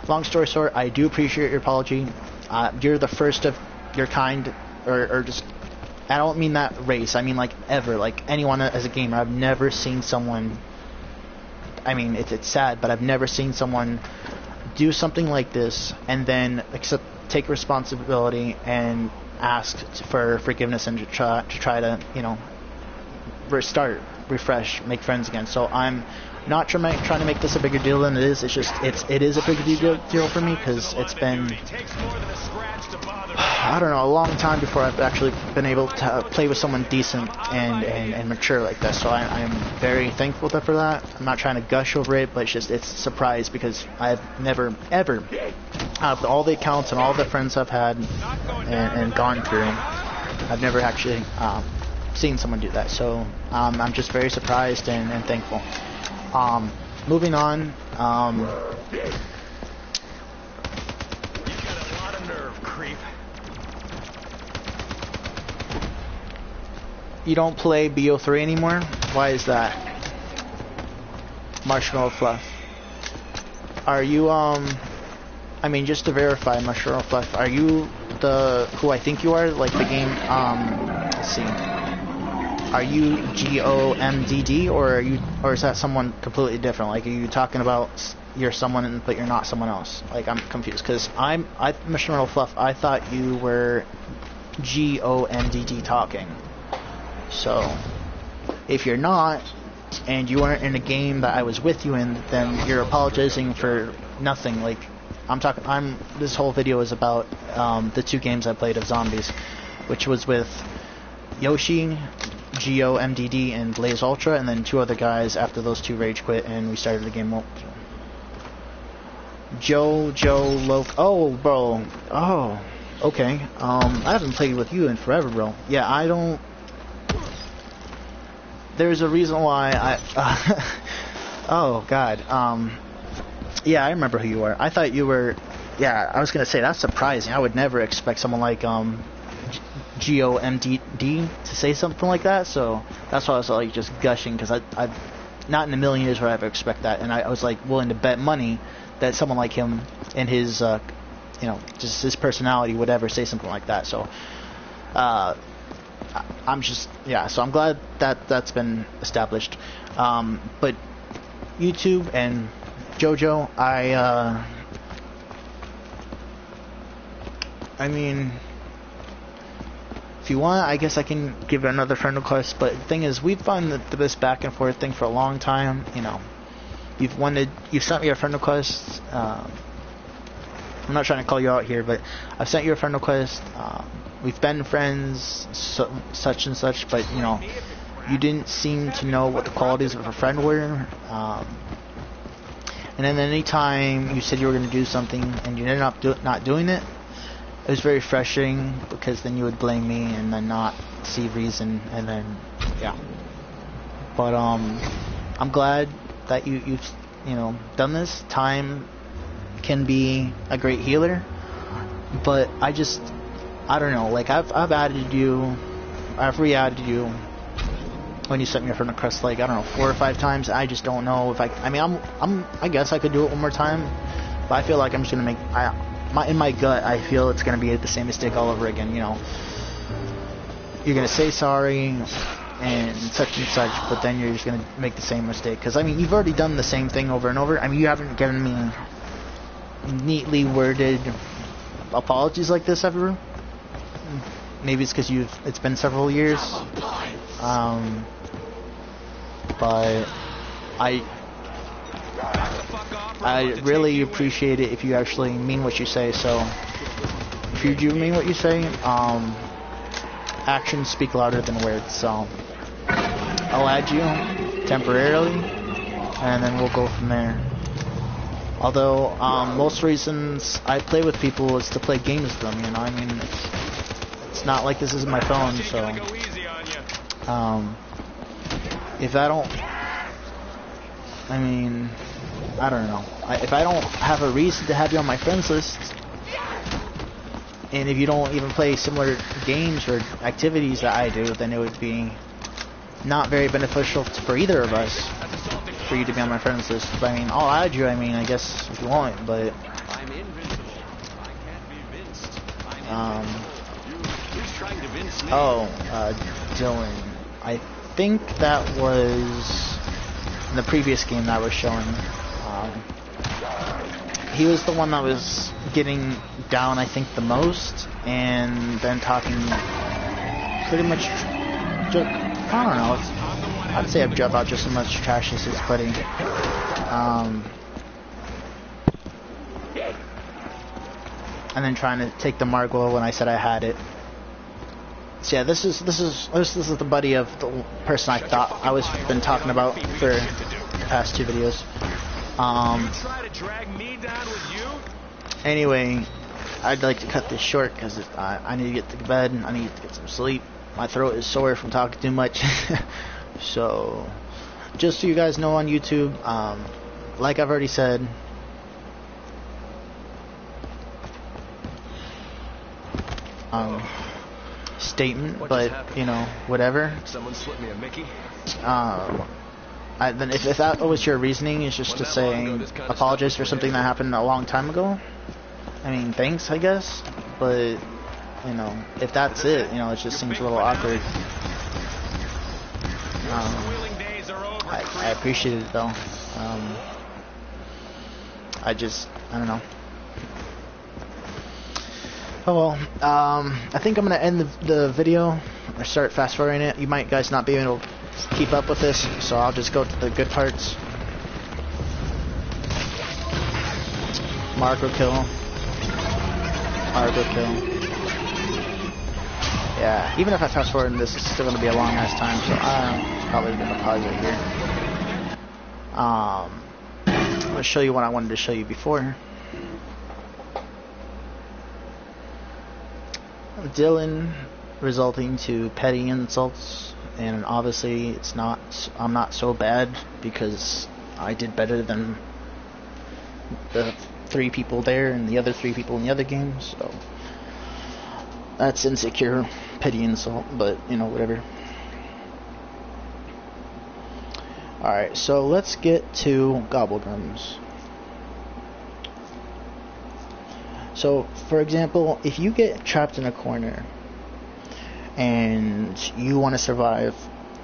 long story short, I do appreciate your apology. You're the first of your kind, or just, I don't mean that race, I mean like ever, like anyone as a gamer. I've never seen someone, I mean, it's sad, but I've never seen someone do something like this and then take responsibility and ask for forgiveness and to try to, you know, restart, refresh, make friends again. So I'm not trying to make this a bigger deal than it is. It's just it is a bigger deal for me because it's been, I don't know, a long time before I've actually been able to play with someone decent and mature like this. So I'm very thankful for that. I'm not trying to gush over it, but it's a surprise because I've never, ever, out of all the accounts and all the friends I've had and gone through, I've never actually seen someone do that. So I'm just very surprised and thankful. Moving on. You don't play BO3 anymore? Why is that? Marshmallow Fluff. Are you, I mean, just to verify, Marshmallow Fluff, are you who I think you are? Like the game, let's see. Are you GOMDD, or is that someone completely different? Like, are you talking about you're someone but you're not someone else? Like, I'm confused, because Marshmallow Fluff, I thought you were GOMDD talking. So, if you're not, and you weren't in a game that I was with you in, then you're apologizing for nothing. Like, this whole video is about the 2 games I played of zombies, which was with Yoshi, GOMDD, and Blaze Ultra, and then 2 other guys after those 2 rage quit, and we started the game. Joe Loke. Oh, bro. Oh, okay. I haven't played with you in forever, bro. Yeah, I don't. There's a reason why oh God. Yeah, I remember who you were. I thought you were. Yeah, I was gonna say that's surprising. I would never expect someone like GOMDD to say something like that. So that's why I was like just gushing, because I not in a million years would I ever expect that. And I was like willing to bet money that someone like him and his you know, just his personality would ever say something like that. So I'm just, yeah, so I'm glad that that's been established. But YouTube and JoJo, I mean, if you want, I guess I can give it another friend request. But the thing is, we've done this back and forth thing for a long time. You know, you've sent me a friend request. I'm not trying to call you out here, but I've sent you a friend request. We've been friends, such and such, but, you know, you didn't seem to know what the qualities of a friend were. And then any time you said you were going to do something and you ended up not doing it, it was very frustrating because then you would blame me and then not see reason, and then yeah. But I'm glad that you've done this. Time can be a great healer, but I don't know. Like I've re-added you when you set me up in a crest, like I don't know, 4 or 5 times. I just don't know if I guess I could do it one more time, but I feel like I'm just gonna make in my gut I feel it's gonna be the same mistake all over again. You're gonna say sorry and such, but then you're just gonna make the same mistake because you've already done the same thing over and over. You haven't given me neatly worded apologies like this ever. Maybe it's because it's been several years. But I really appreciate it if you actually mean what you say. So if you do mean what you say, actions speak louder than words. So I'll add you temporarily, and then we'll go from there. Although most reasons I play with people is to play games with them. It's not like this is my phone, so if I don't, I don't know. If I don't have a reason to have you on my friends list, and if you don't even play similar games or activities that I do, then it would be not very beneficial for either of us for you to be on my friends list. But I'll add you. I guess if you want, but Dylan. I think that was in the previous game that I was showing. He was the one that was getting down, I think, the most, and then talking pretty much, I don't know, I'd say I've dropped out just as much trash as his buddy. And then trying to take the Margwa when I said I had it. So yeah, this is the buddy of the person I thought I was been talking about for the past 2 videos. Anyway, I'd like to cut this short because I need to get to bed and I need to get some sleep. My throat is sore from talking too much. So, just so you guys know on YouTube, like I've already said, statement, but whatever. Someone slip me a Mickey. Then if that was your reasoning, is just to say apologize for something that happened a long time ago. Thanks, I guess. But if that's it, it just seems a little awkward. I appreciate it though. I don't know. Oh well, I think I'm gonna end the video or start fast forwarding it. You might guys not be able to keep up with this, so I'll just go to the good parts. Marco kill. Yeah, even if I fast forward in this, it's still gonna be a long ass time, so I'm probably gonna pause it here. I'm gonna show you what I wanted to show you before. Dylan resulting to petty insults, and obviously I'm not so bad because I did better than the 3 people there and the other 3 people in the other game, so that's insecure petty insult, but whatever. Alright, so let's get to Gobblegums. So, for example, if you get trapped in a corner and you want to survive,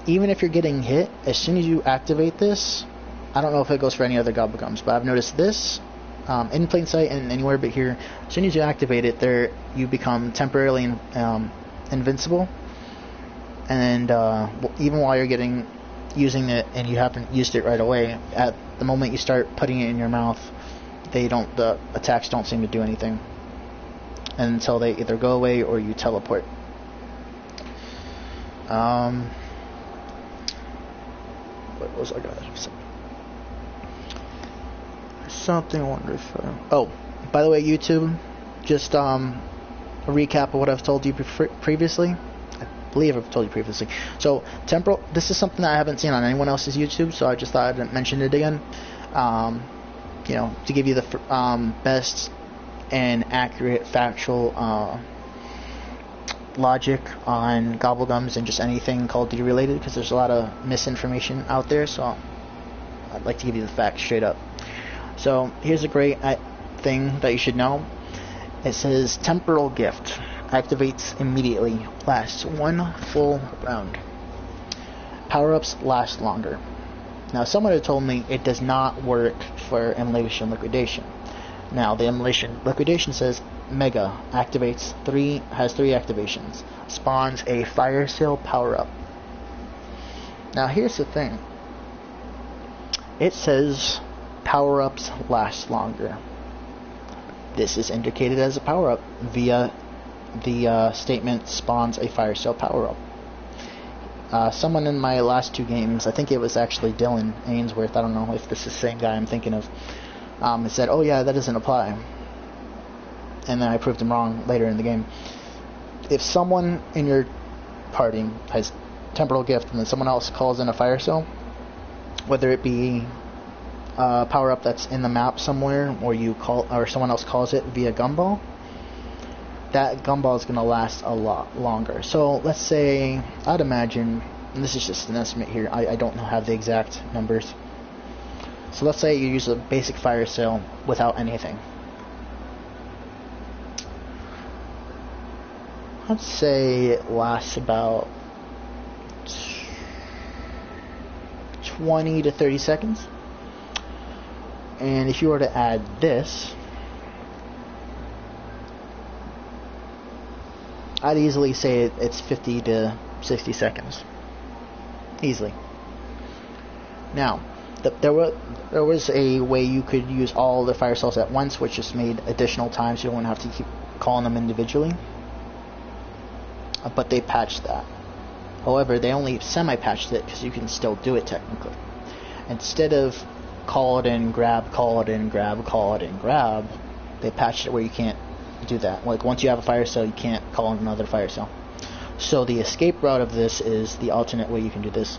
even if you're getting hit, as soon as you activate this, I don't know if it goes for any other Gobblegums, but I've noticed this in plain sight and anywhere but here. As soon as you activate it, you become temporarily invincible, and even while you're using it and you haven't used it right away, at the moment you start putting it in your mouth, the attacks don't seem to do anything until they either go away or you teleport. What was I gonna say? Something wonderful. Oh, by the way, YouTube, just a recap of what I've told you previously. I believe I've told you previously. So temporal. This is something that I haven't seen on anyone else's YouTube, so I just thought I'd mention it again. You know, to give you the best and accurate factual logic on gobblegums and just anything Call of Duty related, because there's a lot of misinformation out there, so I'd like to give you the facts straight up. So here's a great thing that you should know. It says temporal gift activates immediately, lasts 1 full round. Power-ups last longer. Now someone had told me it does not work for immolation liquidation. Now the immolation liquidation says Mega activates has 3 activations, spawns a fire sale power-up. Now here's the thing. It says power-ups last longer. This is indicated as a power-up via the statement spawns a fire sale power-up. Someone in my last 2 games, I think it was actually Dylan Ainsworth, I don't know if this is the same guy I'm thinking of, said, oh yeah, that doesn't apply. And then I proved him wrong later in the game. If someone in your party has temporal gift and then someone else calls in a fire sale, whether it be a power-up that's in the map somewhere, or someone else calls it via gumball, that gumball is going to last a lot longer. So let's say, I'd imagine, and this is just an estimate here, I don't have the exact numbers. So let's say you use a basic fire sale without anything. Let's say it lasts about 20 to 30 seconds. And if you were to add this, I'd easily say it's 50 to 60 seconds. Easily. Now, there was a way you could use all the fire cells at once, which just made additional time so you don't have to keep calling them individually. But they patched that. However, they only semi-patched it because you can still do it technically. Instead of call it in, grab, call it in, grab, call it in, grab, they patched it where you can't do that. Like once you have a fire cell, you can't call in another fire cell. So the escape route of this is, the alternate way you can do this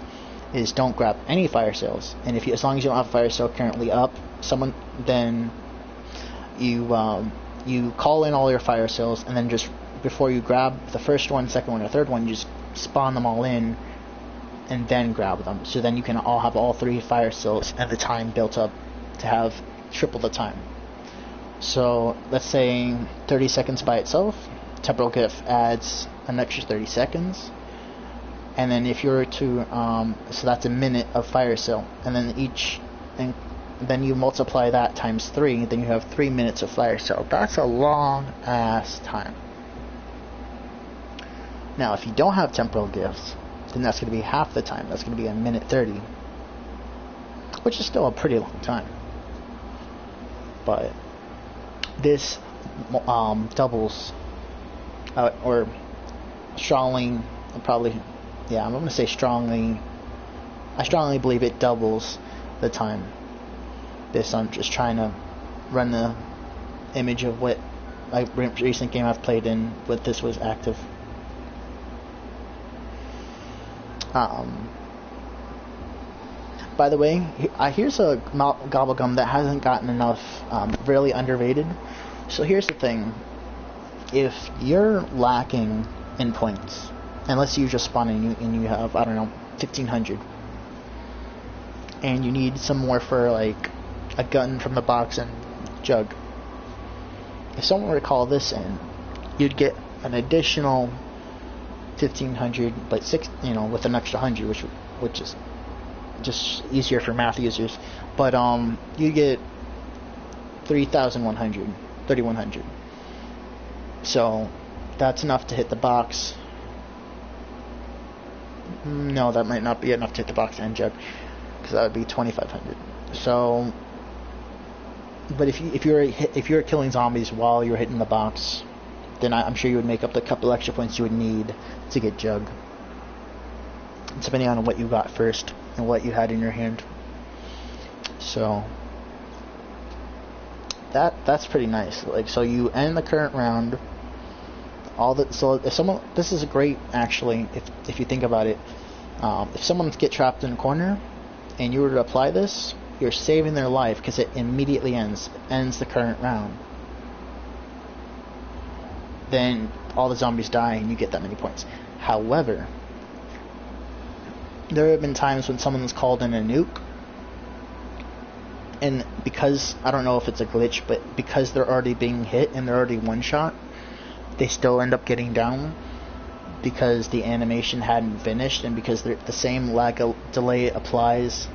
is don't grab any fire cells. And as long as you don't have a fire cell currently up, then you call in all your fire cells, and then just before you grab the first one, second one, or third one, you just spawn them all in and then grab them. So then you can have all 3 fire cells and the time built up to have triple the time. So let's say 30 seconds by itself, temporal gift adds an extra 30 seconds. And then if you were to, so that's a minute of fire sale, and then you multiply that times 3, then you have 3 minutes of fire sale. That's a long ass time. Now, if you don't have temporal gifts, then that's going to be half the time. That's going to be 1:30, which is still a pretty long time. But this doubles, or strongly, probably, yeah, I'm going to say strongly. I strongly believe it doubles the time. This, I'm just trying to run the image of what a recent game I've played in, what this was active. By the way, here's a gobblegum that hasn't gotten enough, really underrated. So here's the thing. If you're lacking in points, and let's say you just spawn in and you have, I don't know, 1,500, and you need some more for like a gun from the box and jug, if someone were to call this in, you'd get an additional 1,500, but with an extra 100, which is just easier for math users. But you get 3,100. So that's enough to hit the box. No, that might not be enough to hit the box and jug, because that would be 2,500. So, but if you're killing zombies while you're hitting the box, then I'm sure you would make up the couple extra points you would need to get jug. depending on what you got first and what you had in your hand. So that's pretty nice. Like, so you end the current round. So if someone, this is great actually. If you think about it, if someone gets trapped in a corner, and you were to apply this, you're saving their life because it immediately ends the current round. Then all the zombies die and you get that many points. However, there have been times when someone's called in a nuke, and because, I don't know if it's a glitch, but because they're already being hit and they're already one shot, they still end up getting down because the animation hadn't finished, and because the same lag delay applies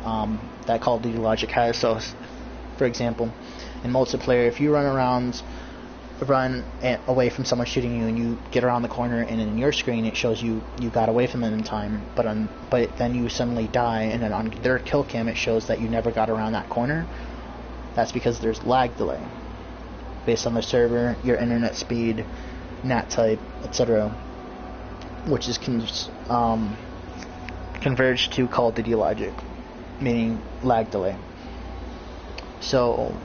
that Call of Duty logic has. So, for example, in multiplayer, if you run away from someone shooting you and you get around the corner, and in your screen it shows you got away from them in time, but then you suddenly die, and then on their kill cam it shows that you never got around that corner. That's because there's lag delay based on the server, your internet speed, NAT type, etc., which is converged to Call of Duty logic, meaning lag delay. So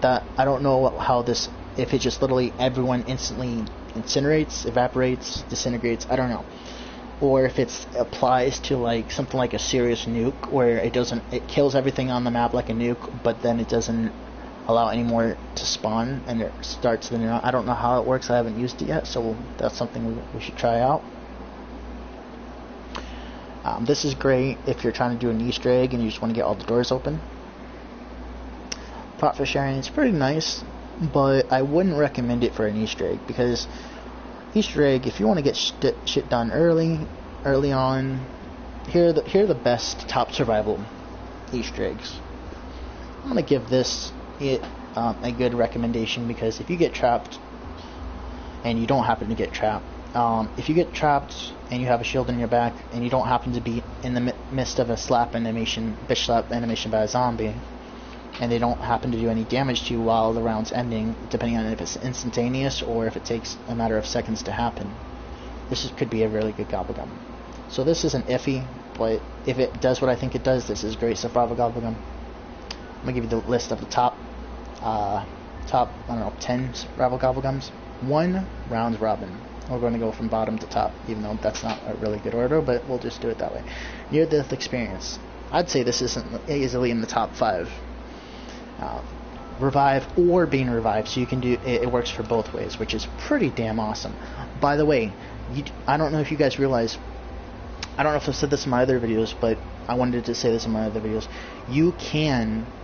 that, I don't know how this, if it just literally everyone instantly incinerates, evaporates, disintegrates, I don't know, or if it applies to like something like a serious nuke where it kills everything on the map like a nuke, but then it doesn't allow any more to spawn and it starts the new. I don't know how it works. I haven't used it yet, so that's something we should try out. This is great if you're trying to do an Easter egg and you just want to get all the doors open. Profit sharing is pretty nice, but I wouldn't recommend it for an Easter egg, because Easter egg, if you want to get shit done early on, here are the best top survival Easter eggs. I'm gonna give this a good recommendation, because if you get trapped and you don't happen to get trapped, if you get trapped and you have a shield in your back and you don't happen to be in the midst of a bitch slap animation by a zombie, and they don't happen to do any damage to you while the round's ending, depending on if it's instantaneous or if it takes a matter of seconds to happen, could be a really good gobblegum. So this isn't iffy, but if it does what I think it does, this is great survival gobblegum. I'm gonna give you the list of the top I don't know, 10 survival gobblegums. 1, round robin. We're going to go from bottom to top, even though that's not a really good order, but we'll just do it that way. Near death experience. I'd say this isn't easily in the top 5. Revive or being revived, so you can do it. It works for both ways, which is pretty damn awesome. By the way, I don't know if you guys realize, I don't know if I've said this in my other videos, but I wanted to say this in my other videos.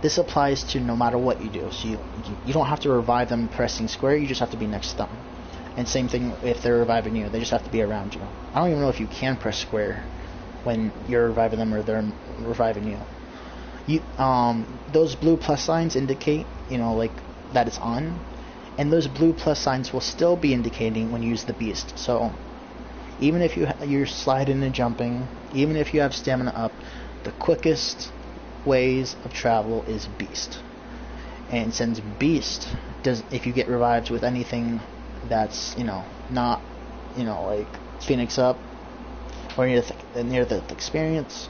This applies to no matter what you do. So you don't have to revive them pressing square, you just have to be next to them. And same thing if they're reviving you, they just have to be around you. I don't even know if you can press square when you're reviving them or they're reviving you. Those blue plus signs indicate, like that it's on, and those blue plus signs will still be indicating when you use the beast. So even if you're sliding and jumping, even if you have stamina up, the quickest ways of travel is beast. And since beast if you get revived with anything that's not like Phoenix up or near the experience,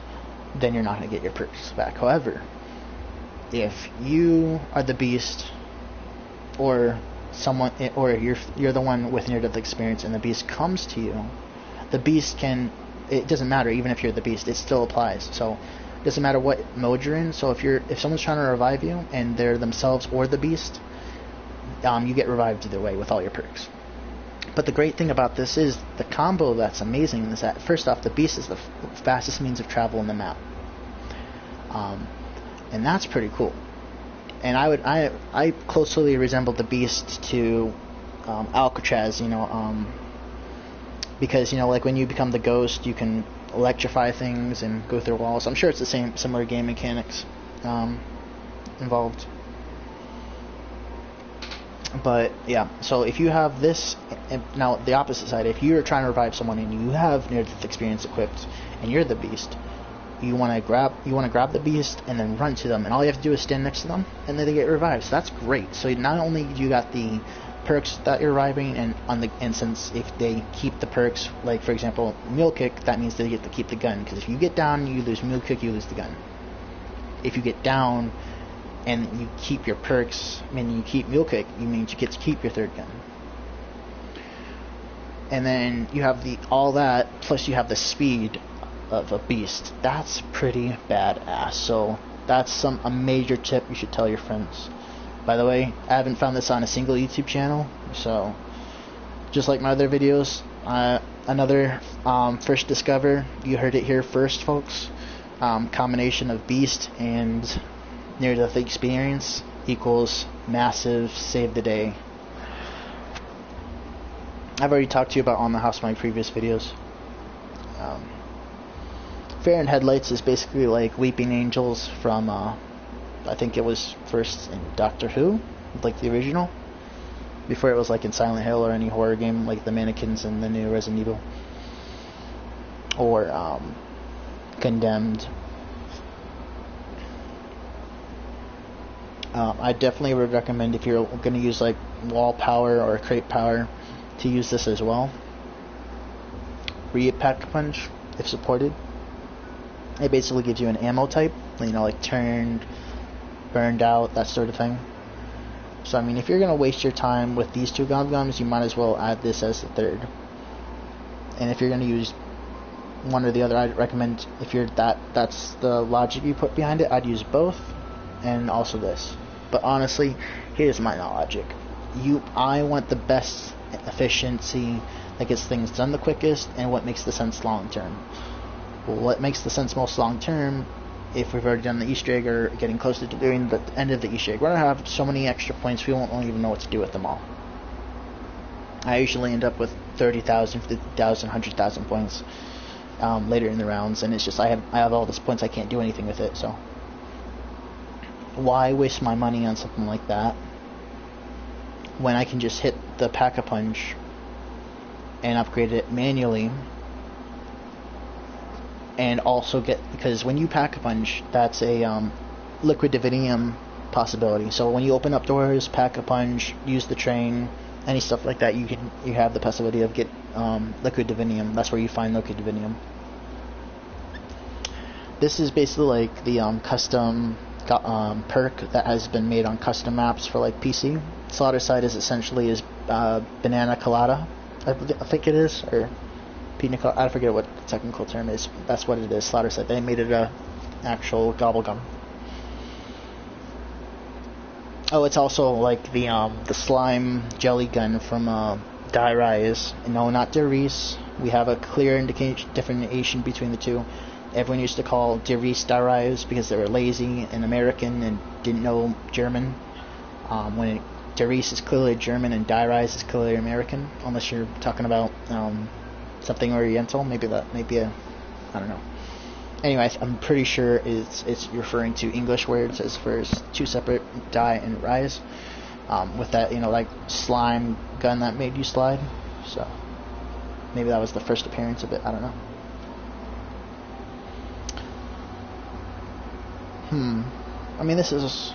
then you're not going to get your perks back. However, if you are the beast, or someone, or you're the one with near death experience, and the beast comes to you, the beast it doesn't matter. Even if you're the beast, it still applies. So it doesn't matter what mode you're in. So if someone's trying to revive you and they're themselves or the beast, you get revived either way with all your perks. But the great thing about this is the combo that's amazing is that, first off, the beast is the fastest means of travel in the map, and that's pretty cool. And I closely resemble the beast to Alcatraz, because like when you become the ghost, you can electrify things and go through walls. I'm sure it's the similar game mechanics involved. But yeah, so if you have this, now the opposite side, if you're trying to revive someone and you have near death experience equipped and you're the beast, you want to grab the beast and then run to them, and all you have to do is stand next to them and then they get revived. So that's great. So not only do you got the perks that you're reviving, and on the instance if they keep the perks, like for example mule kick, that means they get to keep the gun, because if you get down you lose mule kick, you lose the gun. If you get down and you keep your perks, I mean you keep mule kick, you mean you get to keep your third gun. And then you have all that, plus you have the speed of a beast. That's pretty badass. So that's a major tip you should tell your friends. By the way, I haven't found this on a single YouTube channel, so just like my other videos, another first discover, you heard it here first, folks. Combination of beast and near-death experience equals massive save the day. I've already talked to you about On the House in my previous videos. Fare and Headlights is basically like Weeping Angels from, I think it was first in Doctor Who, like the original, before it was like in Silent Hill or any horror game like the mannequins in the new Resident Evil, or Condemned. I definitely would recommend, if you're going to use like wall power or crate power, to use this as well. Pack-a-Punch, if supported. It basically gives you an ammo type, you know, like turned, burned out, that sort of thing. So I mean, if you're gonna waste your time with these two gums, you might as well add this as the third. And if you're gonna use one or the other, I'd recommend, if you're that's the logic you put behind it, I'd use both and also this. But honestly, here's my logic. I want the best efficiency that gets things done the quickest, and what makes the sense long term. Well, what makes the sense most long term, if we've already done the Easter egg or getting closer to doing the end of the Easter egg, we're going to have so many extra points we won't even know what to do with them all. I usually end up with 30,000, 50,000, 100,000 points later in the rounds, and it's just I have all these points, I can't do anything with it. So why waste my money on something like that when I can just hit the Pack-a-Punch and upgrade it manually, and also because when you Pack-a-Punch, that's a liquid divinium possibility. So when you open up doors, Pack-a-Punch, use the train, any stuff like that, you have the possibility of get liquid divinium. That's where you find liquid divinium. This is basically like the custom perk that has been made on custom maps for like PC. Slaughter Side is essentially banana colada, I think it is, or pina colada. I forget what the technical term is. That's what it is. Slaughter Side. They made it a actual gobblegum. Oh, it's also like the slime jelly gun from Die Rise. No, not Der Ries. We have a clear differentiation between the two. Everyone used to call Der Ries Die Rise because they were lazy and American and didn't know German. When Der Ries is clearly German and Die Rise is clearly American, unless you're talking about something Oriental. Maybe I don't know. Anyway, I'm pretty sure it's referring to English words as far as two separate Die and Rise. With that, like slime gun that made you slide. So maybe that was the first appearance of it. I don't know. I mean, this is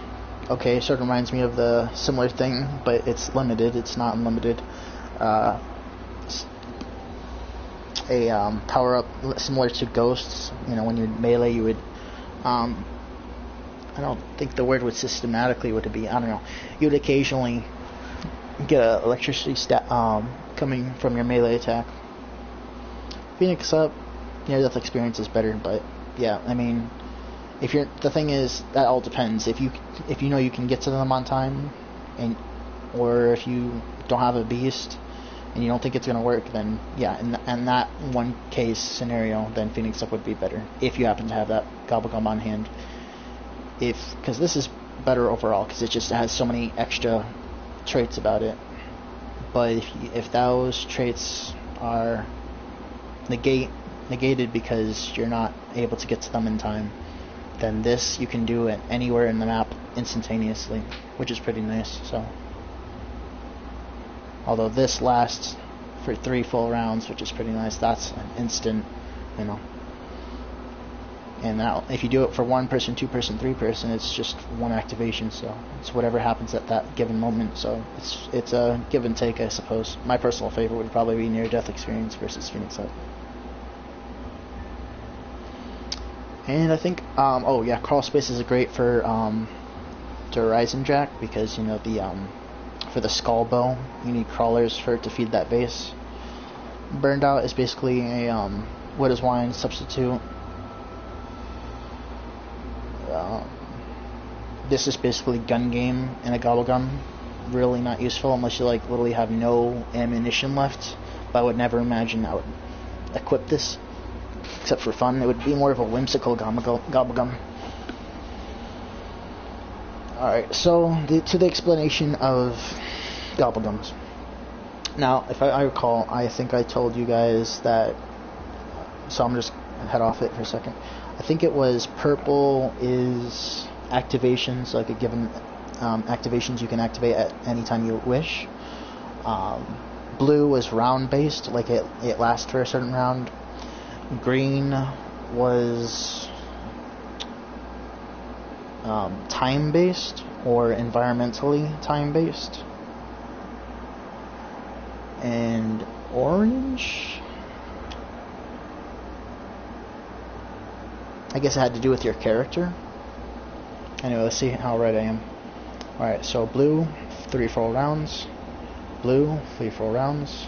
okay. Sort of reminds me of the similar thing, but it's limited. It's not unlimited. A power up similar to ghosts. When you melee, you would. I don't think the word would systematically would be. I don't know. You would occasionally get an electricity coming from your melee attack. Phoenix up, near-death experience is better, but yeah, I mean. The thing is, that all depends. If you know you can get to them on time, or if you don't have a beast and you don't think it's gonna work, then yeah, in that one case scenario, then Phoenix Up would be better if you happen to have that gobblegum on hand. Because this is better overall, because it has so many extra traits about it. But if those traits are negated because you're not able to get to them in time, then this you can do it anywhere in the map instantaneously, which is pretty nice. So, although this lasts for 3 full rounds, which is pretty nice, that's an instant, And now, if you do it for 1 person, 2 person, 3 person, it's just 1 activation. So it's whatever happens at that given moment. So it's a give and take, I suppose. My personal favorite would probably be Near Death Experience versus Phoenix Up. And I think, oh yeah, crawl spaces are great for the Horizon Jack, because you know for the skull bow you need crawlers for it to feed that base. Burned Out is basically a What is Wine substitute. This is basically gun game and a gobble gum. Really not useful unless you like literally have no ammunition left. But I would never imagine I would equip this, except for fun. It would be more of a whimsical gobble gum. Alright, so to the explanation of gobble gums. Now, if I recall, I think I told you guys that, so I'm just head off it for a second. I think it was purple is activations, like a given activations you can activate at any time you wish. Blue was round based, like it lasts for a certain round. Green was time based or environmentally time based. And orange, I guess it had to do with your character. Anyway, let's see how right I am. Alright, so blue, 3-4 rounds. Blue, 3-4 rounds.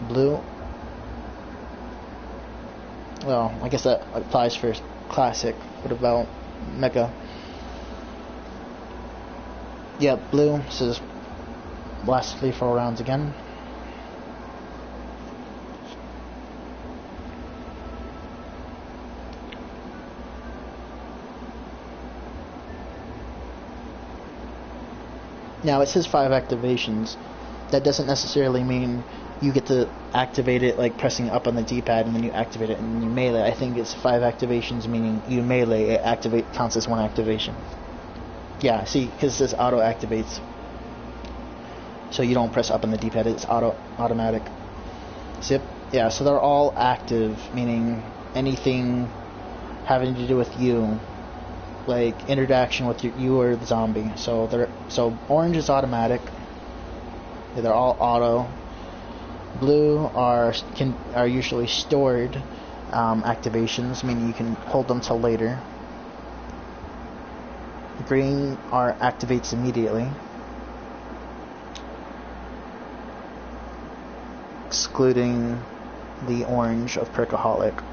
Blue. Well, I guess that applies for classic. What about mega? Yeah, blue says last 3-4 rounds again. Now it says 5 activations. That doesn't necessarily mean you get to activate it like pressing up on the D-pad and then you activate it and you melee. I think it's 5 activations, meaning you melee, it counts as 1 activation. Yeah, see, because it says auto activates. So you don't press up on the D-pad, it's automatic. Zip. Yeah, so they're all active, meaning anything having to do with you, like interaction with you or the zombie. So orange is automatic. They're all auto. Blue are usually stored activations, meaning you can hold them till later. Green activates immediately, excluding the orange of Perkaholic.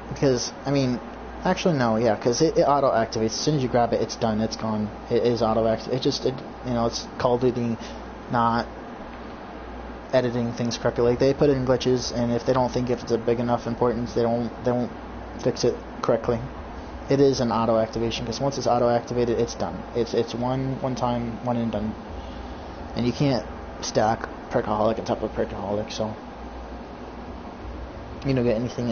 Because, I mean, actually no, yeah, because it auto-activates. As soon as you grab it, it's done, it's gone. It is auto-activated. It's Call of Duty not editing things correctly. Like, they put in glitches, and if they don't think if it's a big enough importance, they won't fix it correctly. It is an auto-activation, because once it's auto-activated, it's done. It's one time, one and done. And you can't stack Perkaholic on top of Perkaholic, so you don't get anything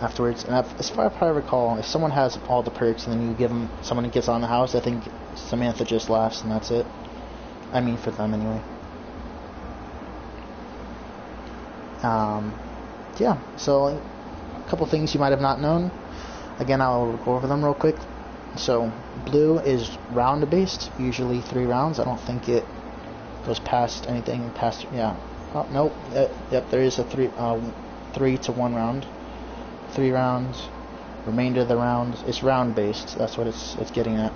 afterwards. And as far as I recall, if someone has all the perks and then you give them, someone gets on the house, I think Samantha just laughs and that's it. I mean, for them anyway. Yeah, so a couple things you might have not known. Again, I'll go over them real quick. So blue is round based, usually 3 rounds. I don't think it goes past anything past, yeah. Oh, nope. Yep, there is a 3 to 1 round. 3 rounds. Remainder of the rounds. It's round based. That's what it's getting at.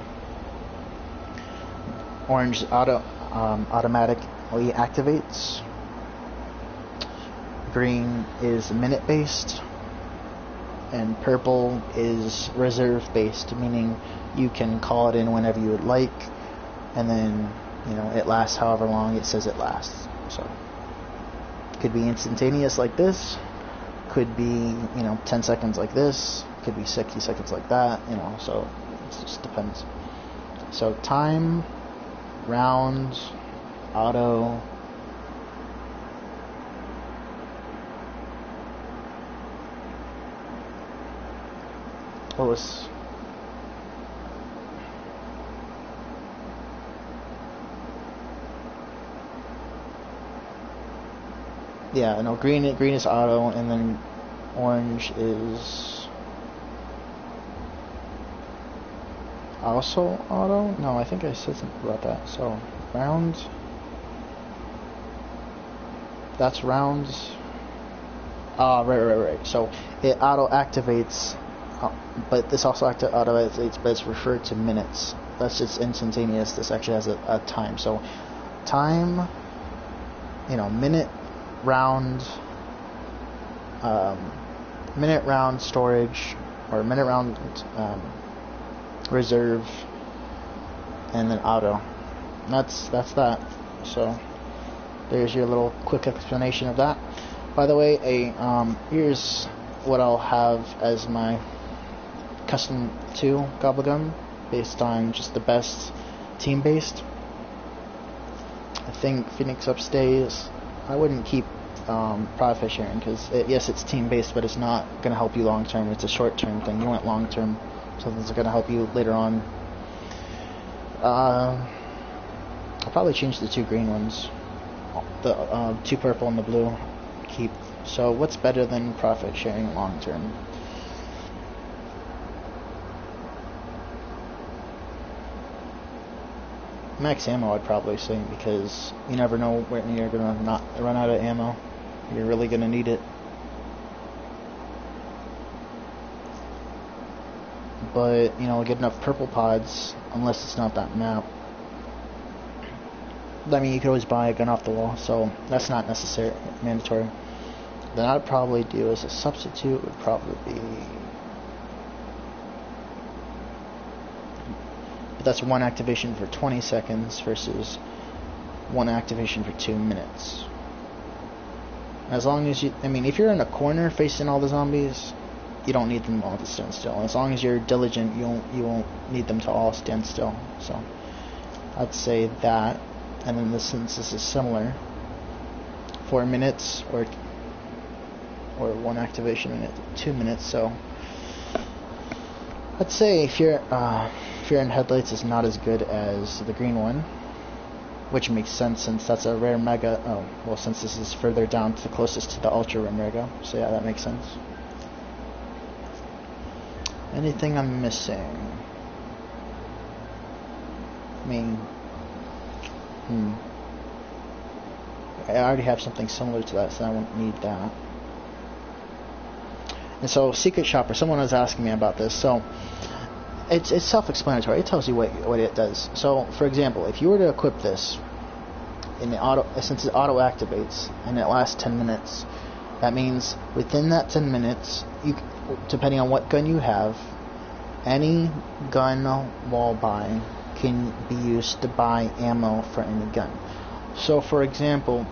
Orange automatically activates. Green is minute based. And purple is reserve based, meaning you can call it in whenever you would like, and then it lasts however long it says it lasts. So could be instantaneous like this, could be 10 seconds like this, could be 60 seconds like that, so it just depends. So time, rounds, auto, what was Yeah, no, green is auto, and then orange is also auto. No, I think I said something about that. So rounds. That's rounds. Right. So it auto activates, but this also auto activates, but it's referred to minutes. That's just instantaneous. This actually has a time. So time, minute round, storage, or minute round reserve, and then auto. And that's that. So there's your little quick explanation of that. By the way, here's what I'll have as my custom 2 Gobblegum, based on just the best team based. I think Phoenix upstays. I wouldn't keep profit sharing because yes, it's team based, but it's not going to help you long term. It's a short term thing. You want long term, so this is going to help you later on. I'll probably change the 2 green ones. The 2 purple and the blue keep. So what's better than profit sharing long term? Max ammo, I'd probably say, because you never know when you're gonna not run out of ammo. You're really gonna need it. But get enough purple pods, unless it's not that map. I mean, you could always buy a gun off the wall, so that's not mandatory. Then I'd probably do as a substitute would probably be, but that's 1 activation for 20 seconds versus 1 activation for 2 minutes. As long as if you're in a corner facing all the zombies, you don't need them all to stand still. As long as you're diligent, you won't need them to all stand still. So I'd say that. And then since this is similar, 4 minutes or 1 activation minute, 2 minutes. So I'd say if you're in headlights is not as good as the green one, which makes sense since that's a rare mega. Oh well, since this is further down to the closest to the ultra rare mega. So yeah, that makes sense. Anything I'm missing? I already have something similar to that, so I won't need that. And so, Secret Shopper, someone was asking me about this. So, it's self-explanatory. It tells you what it does. So, for example, if you were to equip this, since it auto activates and it lasts 10 minutes, that means within that 10 minutes, depending on what gun you have, any gun wall buy can be used to buy ammo for any gun. So for example,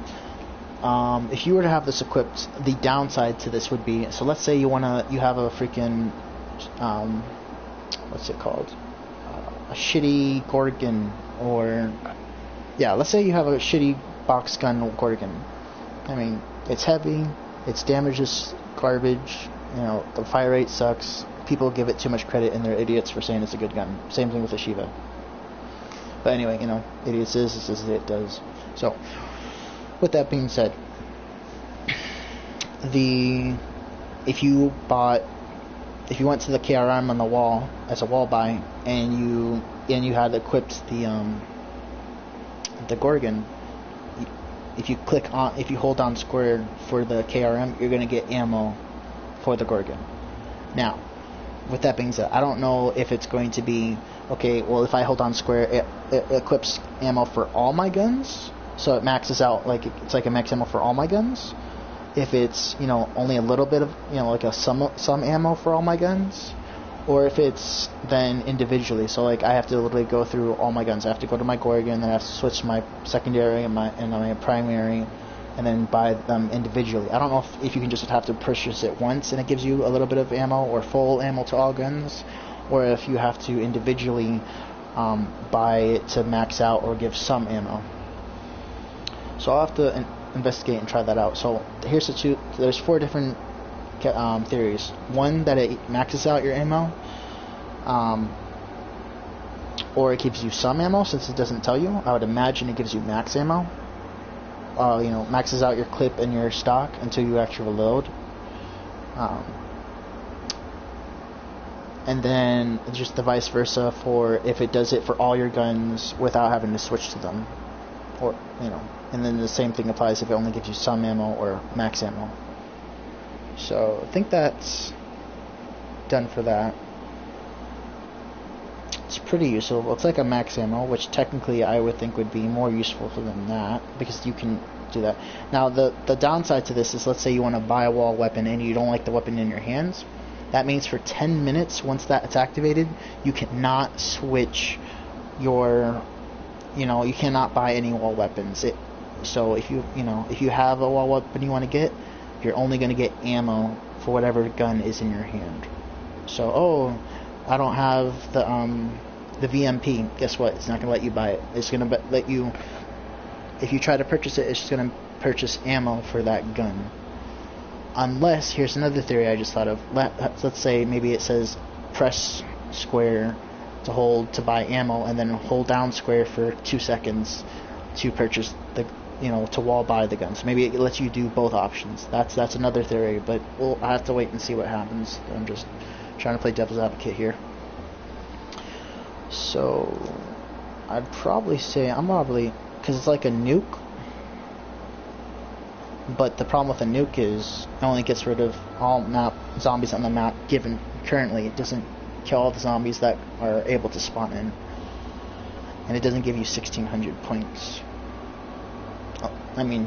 if you were to have this equipped, the downside to this would be, so let's say you have a freaking what's it called, a shitty Gorgon, or let's say you have a shitty box gun Gorgon. It's heavy, its damage is garbage, the fire rate sucks, people give it too much credit and they're idiots for saying it's a good gun. Same thing with the Shiva. But anyway, idiots is as it does. So, with that being said, if you went to the KRM on the wall as a wall buy and you had equipped the Gorgon, if you hold down square for the KRM, you're gonna get ammo for the Gorgon. Now, with that being said, I don't know if it's going to be okay. Well, if I hold down square, it equips ammo for all my guns, so it maxes out it's like a max ammo for all my guns. If it's only a little bit of like a some ammo for all my guns, or if it's then individually. So I have to literally go through all my guns. I have to go to my Gorgon, then I have to switch to my secondary and my primary, and then buy them individually. I don't know if you can just have to purchase it once and it gives you a little bit of ammo or full ammo to all guns, or if you have to individually buy it to max out or give some ammo. So I'll have to investigate and try that out. So here's there's 4 different theories. One, that it maxes out your ammo, or it gives you some ammo since it doesn't tell you. I would imagine it gives you max ammo. you know, maxes out your clip and your stock until you actually reload. And then just the vice versa for if it does it for all your guns without having to switch to them, or you know, and then the same thing applies if it only gives you some ammo or max ammo. So I think that's done for that. It's pretty useful. It's like a max ammo, which technically I would think would be more useful than that, because you can do that. Now the downside to this is, let's say you want to buy a wall weapon and you don't like the weapon in your hands. That means for 10 minutes, once that's activated, you cannot switch your, you know, you cannot buy any wall weapons. So if you have a wall weapon you want to get, you're only going to get ammo for whatever gun is in your hand. So, oh, I don't have the VMP. Guess what? It's not going to let you buy it. It's going to let you, if you try to purchase it, it's just going to purchase ammo for that gun. Unless, here's another theory I just thought of. Let's say maybe it says press square to hold to buy ammo, and then hold down square for 2 seconds to purchase the, you know, to wall buy the gun. So maybe it lets you do both options. That's another theory, but I have to wait and see what happens. I'm just trying to play devil's advocate here. So I'd probably say because it's like a nuke. But the problem with a nuke is it only gets rid of all zombies on the map given currently. It doesn't kill all the zombies that are able to spawn in. And it doesn't give you 1,600 points. I mean,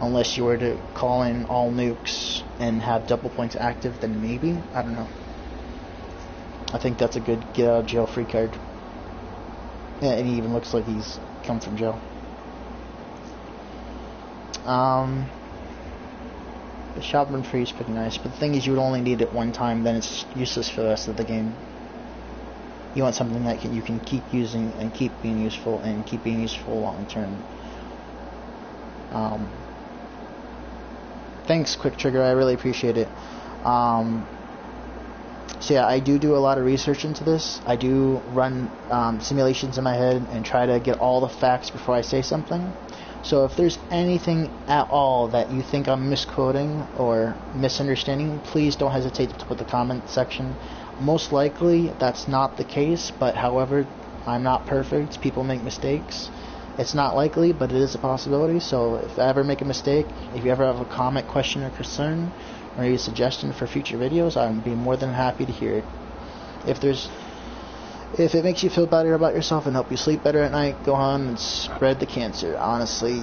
unless you were to call in all nukes and have double points active, then maybe. I don't know. I think that's a good get out of jail free card. Yeah, and he even looks like he's come from jail. The shotgun free is pretty nice, but the thing is, you would only need it one time, then it's useless for the rest of the game. You want something that you can keep using and keep being useful long term. Thanks, Quick Trigger, I really appreciate it. So yeah, I do a lot of research into this. I do run simulations in my head and try to get all the facts before I say something. So if there's anything at all that you think I'm misquoting or misunderstanding, please don't hesitate to put the comment section. Most likely that's not the case, but however, I'm not perfect. People make mistakes. It's not likely, but it is a possibility. So if I ever make a mistake, if you ever have a comment, question, or concern, or a suggestion for future videos, I'd be more than happy to hear it. If it makes you feel better about yourself and help you sleep better at night, go on and spread the cancer. Honestly,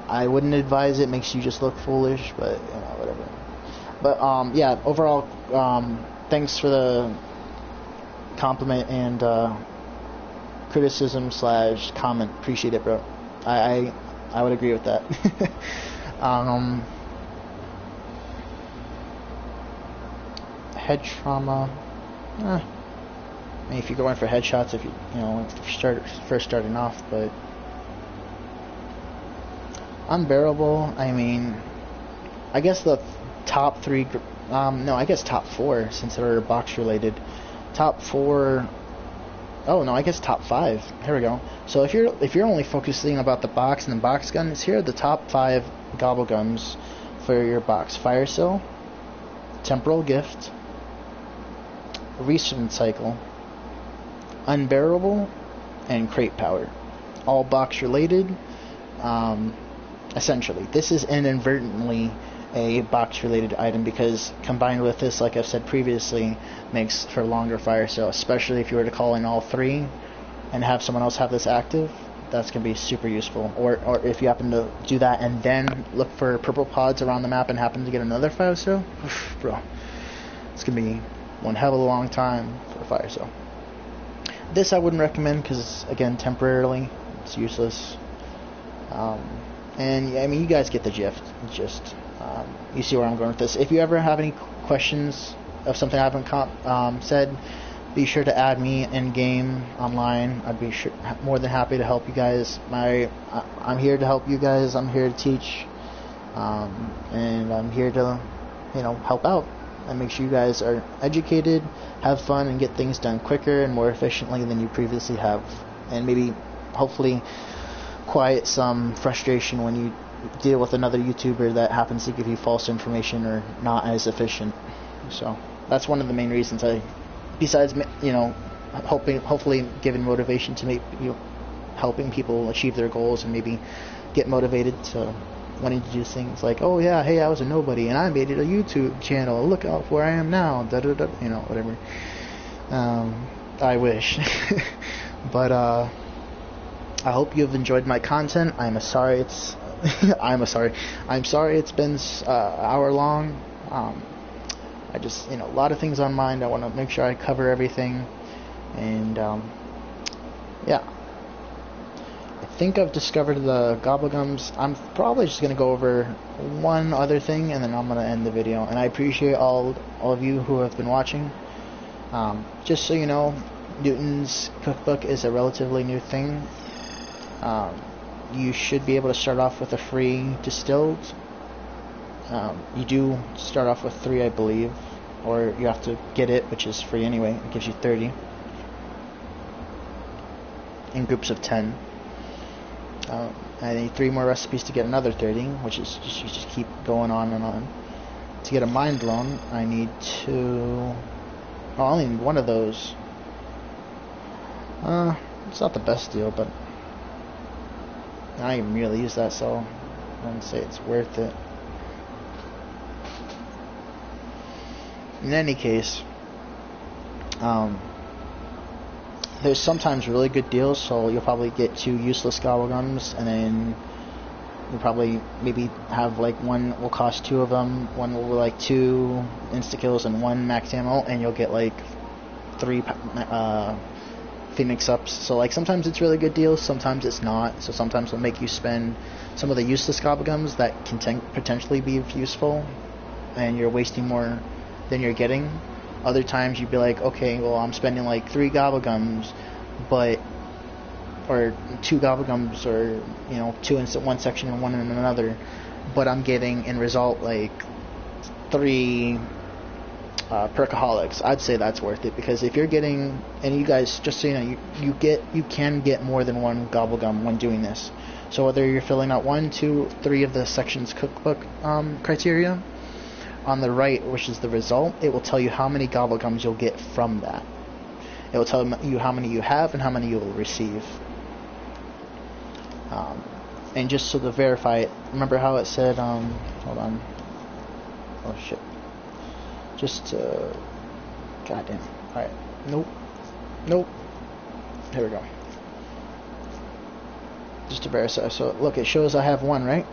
I wouldn't advise it. Makes you just look foolish, but you know, whatever. But yeah, overall, thanks for the compliment and criticism / comment. Appreciate it, bro. I would agree with that. Head trauma. I mean, if you're going for headshots, if you're first starting off, but unbearable. I mean, I guess the top 3. No, I guess top 4 since they're box related. Top 4. Oh no, I guess top 5. Here we go. So if you're only focusing about the box and the box guns, here are the top 5 gobble guns for your box: Fire Cell, Temporal Gift, Recent Cycle, Unbearable, and Crate Power. All box related. Essentially, this is inadvertently a box related item because combined with this, like I've said previously, makes for longer fire sale, especially if you were to call in all 3 and have someone else have this active. That's going to be super useful. Or if you happen to do that and then look for purple pods around the map and happen to get another fire sale, bro, it's going to be one hell of a long time for a fire sale. This I wouldn't recommend because, again, temporarily, it's useless. And I mean, you guys get the gist. You see where I'm going with this. If you ever have any questions of something I haven't said, be sure to add me in game online. I'd be more than happy to help you guys. I'm here to help you guys. I'm here to teach, and I'm here to, help out and make sure you guys are educated, have fun, and get things done quicker and more efficiently than you previously have, and maybe, hopefully, quiet some frustration when you deal with another YouTuber that happens to give you false information or not as efficient. So that's one of the main reasons besides hopefully giving motivation to make helping people achieve their goals and maybe get motivated to wanting to do things like, oh yeah, hey, I was a nobody and I made it a YouTube channel. Look out where I am now. Da da da. Whatever. I wish, but I hope you've enjoyed my content. I'm sorry it's been hour long. I just, a lot of things on mind. I want to make sure I cover everything, and yeah. I think I've discovered the gobblegums. I'm probably just gonna go over one other thing, and then I'm gonna end the video. And I appreciate all of you who have been watching. Just so you know, Newton's cookbook is a relatively new thing. You should be able to start off with a free distilled. You do start off with 3, I believe, or you have to get it, which is free anyway. It gives you 30 in groups of 10. I need 3 more recipes to get another 30, which is you just keep going on and on. To get a mind blown, I need to. I only need 1 of those. It's not the best deal, but I don't even really use that, so I wouldn't say it's worth it. In any case, there's sometimes really good deals, so you'll probably get 2 useless gobblegums, and then you'll probably maybe have like 1 will cost 2 of them, 1 will be like 2 insta-kills and 1 max ammo, and you'll get like 3 Phoenix ups. So like sometimes it's really good deals, sometimes it's not. So sometimes it'll make you spend some of the useless gobblegums that can potentially be useful, and you're wasting more than you're getting. Other times you'd be like, okay, well, I'm spending like 3 gobblegums, or 2 gobblegums, or 2 in one section and 1 in another, but I'm getting in result like 3 perkaholics. I'd say that's worth it, because if you're getting, and you guys, just so you know, you can get more than 1 gobblegum when doing this. So whether you're filling out 1, 2, 3 of the section's cookbook criteria, on the right, which is the result, it will tell you how many gobblegums you'll get from that. It will tell you how many you have and how many you will receive. And just so to verify it, remember how it said, hold on. Oh shit. Goddamn. Alright. Nope. Here we go. Just to verify. So look, it shows I have 1, right?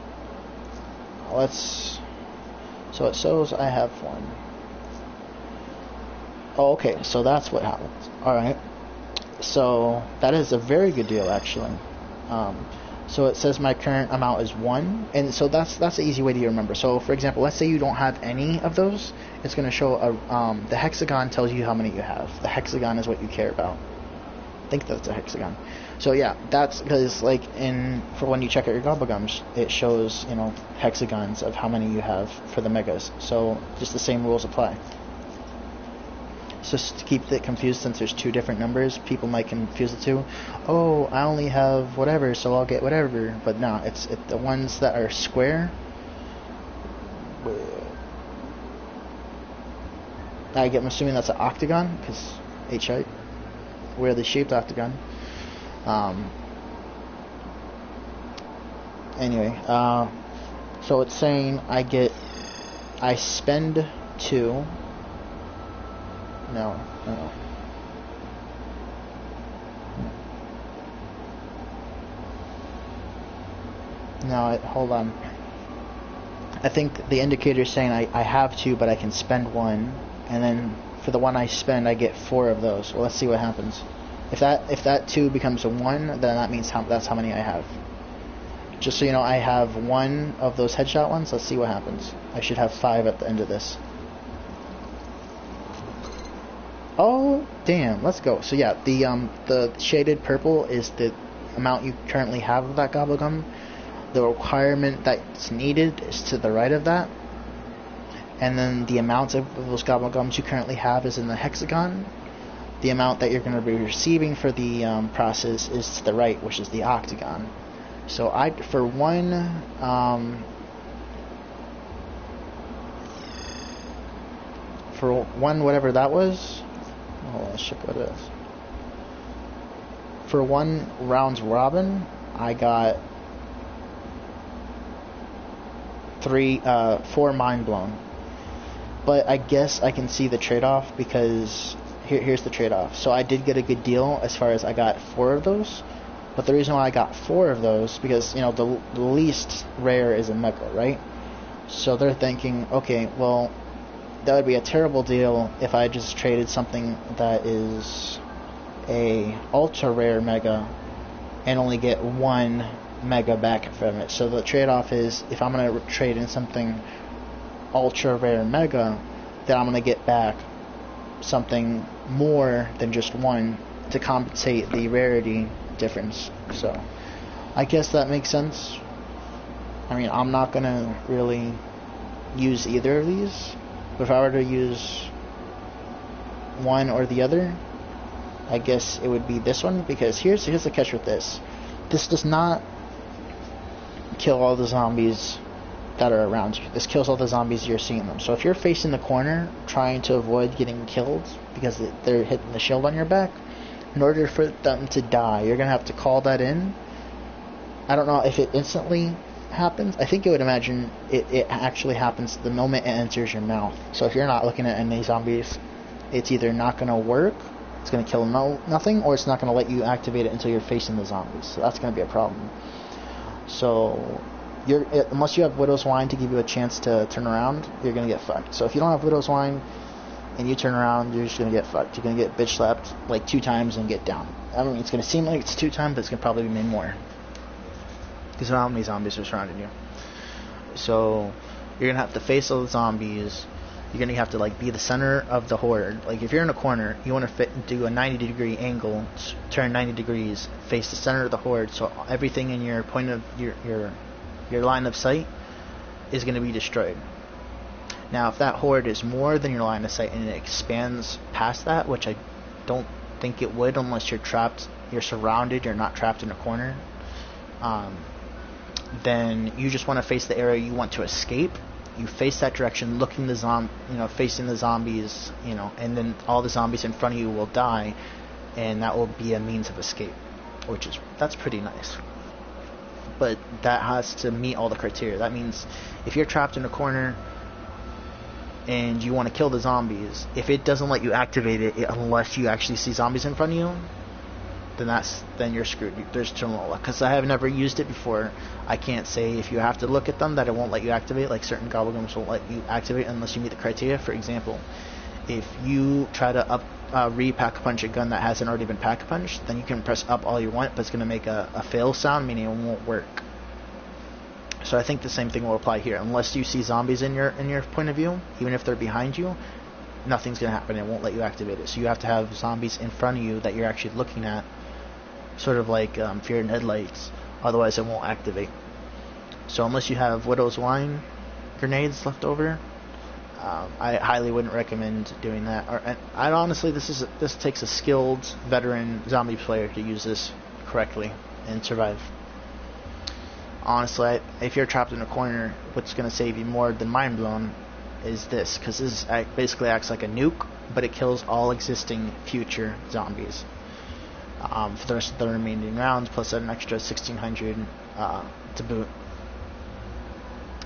So it shows I have 1. Oh, okay, so that's what happens. Alright. So that is a very good deal, actually. So it says my current amount is 1, and so that's an easy way to remember. So for example, let's say you don't have any of those. It's going to show the hexagon tells you how many you have. The hexagon is what you care about. I think that's a hexagon. So yeah, that's because like for when you check out your gobblegums, it shows hexagons of how many you have for the megas. So just the same rules apply. So just to keep it confused, since there's 2 different numbers, people might confuse the 2. Oh, I only have whatever, so I'll get whatever. But no, it's the ones that are square. I'm assuming that's an octagon, because H-height. Weirdly shaped octagon. Anyway, so it's saying I spend 2. No. No, hold on. I think the indicator is saying I have 2, but I can spend 1, and then for the one I spend, I get 4 of those. Well, let's see what happens. If that 2 becomes a 1, then that means that's how many I have. Just so you know, I have 1 of those headshot ones. Let's see what happens. I should have 5 at the end of this. Oh, damn. Let's go. So yeah, the shaded purple is the amount you currently have of that gobblegum. The requirement that's needed is to the right of that. And then the amount of those gobblegums you currently have is in the hexagon. The amount that you're going to be receiving for the process is to the right, which is the octagon. So for one, whatever that was. Oh, let's check what it is. For one rounds robin, I got 4 mind blown. But I guess I can see the trade-off, because here's the trade-off. So I did get a good deal as far as I got 4 of those. But the reason why I got 4 of those, because, you know, the least rare is a mega, right? So they're thinking, okay, well, that would be a terrible deal if I just traded something that is a ultra rare mega and only get 1 mega back from it. So the trade-off is, if I'm going to trade in something ultra rare mega, then I'm going to get back something more than just 1 to compensate the rarity difference. So I guess that makes sense. I mean, I'm not going to really use either of these, but if I were to use one or the other, I guess it would be this one, because here's the catch with this. This does not kill all the zombies that are around you. This kills all the zombies you're seeing them. So if you're facing the corner trying to avoid getting killed because they're hitting the shield on your back, in order for them to die, you're going to have to call that in. I don't know if it instantly happens. I think it would imagine it actually happens the moment it enters your mouth. So if you're not looking at any zombies, it's either not going to work, it's going to kill nothing, or it's not going to let you activate it until you're facing the zombies. So that's going to be a problem. So unless you have Widow's Wine to give you a chance to turn around, you're going to get fucked. So if you don't have Widow's Wine and you turn around, you're just going to get fucked. You're going to get bitch slapped like 2 times and get down. I mean, it's going to seem like it's 2 times, but it's going to probably be more, because of how many zombies are surrounding you. So you're going to have to face all the zombies. You're going to have to like be the center of the horde. Like if you're in a corner, you want to do a 90-degree angle, turn 90 degrees, face the center of the horde, so everything in your point of your line of sight is going to be destroyed. Now, if that horde is more than your line of sight and it expands past that, which I don't think it would unless you're trapped, you're surrounded, you're not trapped in a corner, then you just want to face the area you want to escape. You face that direction, looking facing the zombies, and then all the zombies in front of you will die, and that will be a means of escape, that's pretty nice. But that has to meet all the criteria. That means if you're trapped in a corner and you want to kill the zombies, if it doesn't let you activate it unless you actually see zombies in front of you, then you're screwed. There's terminal luck. Because I have never used it before, I can't say if you have to look at them that it won't let you activate. Like certain gobblegums won't let you activate unless you meet the criteria. For example, if you try to re-pack-a-punch a gun that hasn't already been pack-a-punched, then you can press up all you want, but it's going to make a fail sound, meaning it won't work. So I think the same thing will apply here. Unless you see zombies in your point of view, even if they're behind you, nothing's going to happen. It won't let you activate it. So you have to have zombies in front of you that you're actually looking at, sort of like Fear and Headlights. Otherwise, it won't activate. So unless you have Widow's Wine grenades left over, I highly wouldn't recommend doing that. I honestly, this takes a skilled veteran zombie player to use this correctly and survive. Honestly, if you're trapped in a corner, what's going to save you more than Mind Blown is this, because this basically acts like a nuke, but it kills all existing future zombies for the rest of the remaining rounds, plus an extra 1,600 to boot.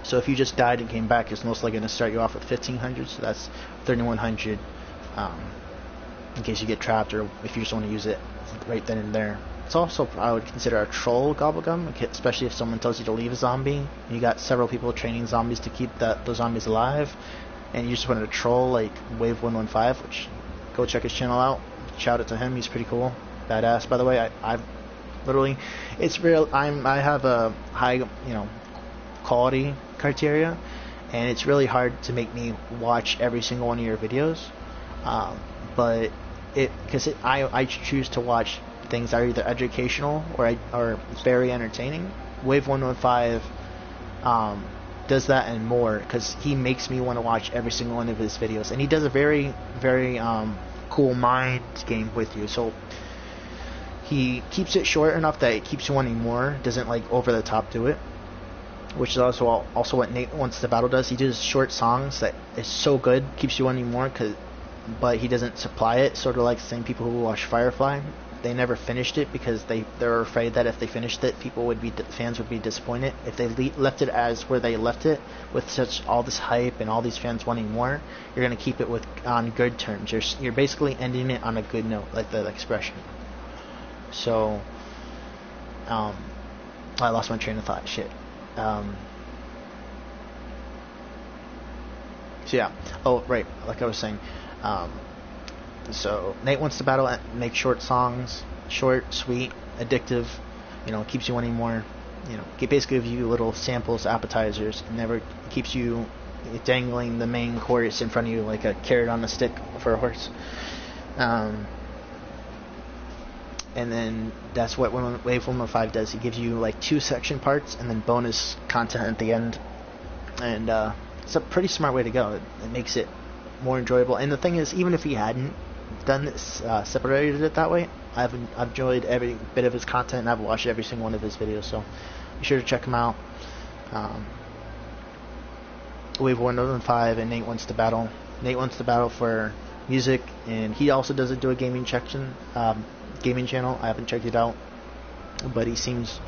So if you just died and came back, it's most likely going to start you off with 1,500, so that's 3,100 in case you get trapped, or if you just want to use it right then and there. It's also, I would consider, a troll gobblegum, especially if someone tells you to leave a zombie. You got several people training zombies to keep those zombies alive, and you just wanted to troll, like Wave115, which, go check his channel out. Shout out to him, he's pretty cool. Badass, by the way. I've literally, it's real. I have a high, quality criteria, and it's really hard to make me watch every single one of your videos. But I choose to watch things that are either educational or very entertaining. Wave115 does that and more, because he makes me want to watch every single one of his videos, and he does a very, very cool mind game with you. So he keeps it short enough that it keeps you wanting more. Doesn't like over the top do it, which is also what Nate Wants to Battle does. He does short songs that is so good, keeps you wanting more. But he doesn't supply it. Sort of like the same people who watch Firefly. They never finished it because they're afraid that if they finished it, fans would be disappointed. If they left it as where they left it, with all this hype and all these fans wanting more, you're gonna keep it on good terms. You're basically ending it on a good note, like the expression. So, I lost my train of thought. Shit. So yeah. Oh right, like I was saying. So Nate Wants to Battle make short songs, short, sweet, addictive, keeps you wanting more, it basically gives you little samples, appetizers, and never keeps you dangling the main course in front of you like a carrot on a stick for a horse. And then that's what Wave 105 does. He gives you like 2 section parts and then bonus content at the end. And it's a pretty smart way to go. It makes it more enjoyable. And the thing is, even if he hadn't done this, separated it that way, I've enjoyed every bit of his content, and I've watched every single one of his videos, so be sure to check him out. Wave 105 and Nate Wants to Battle. Nate Wants to Battle for music, and he also doesn't do a gaming section, gaming channel. I haven't checked it out, but he seems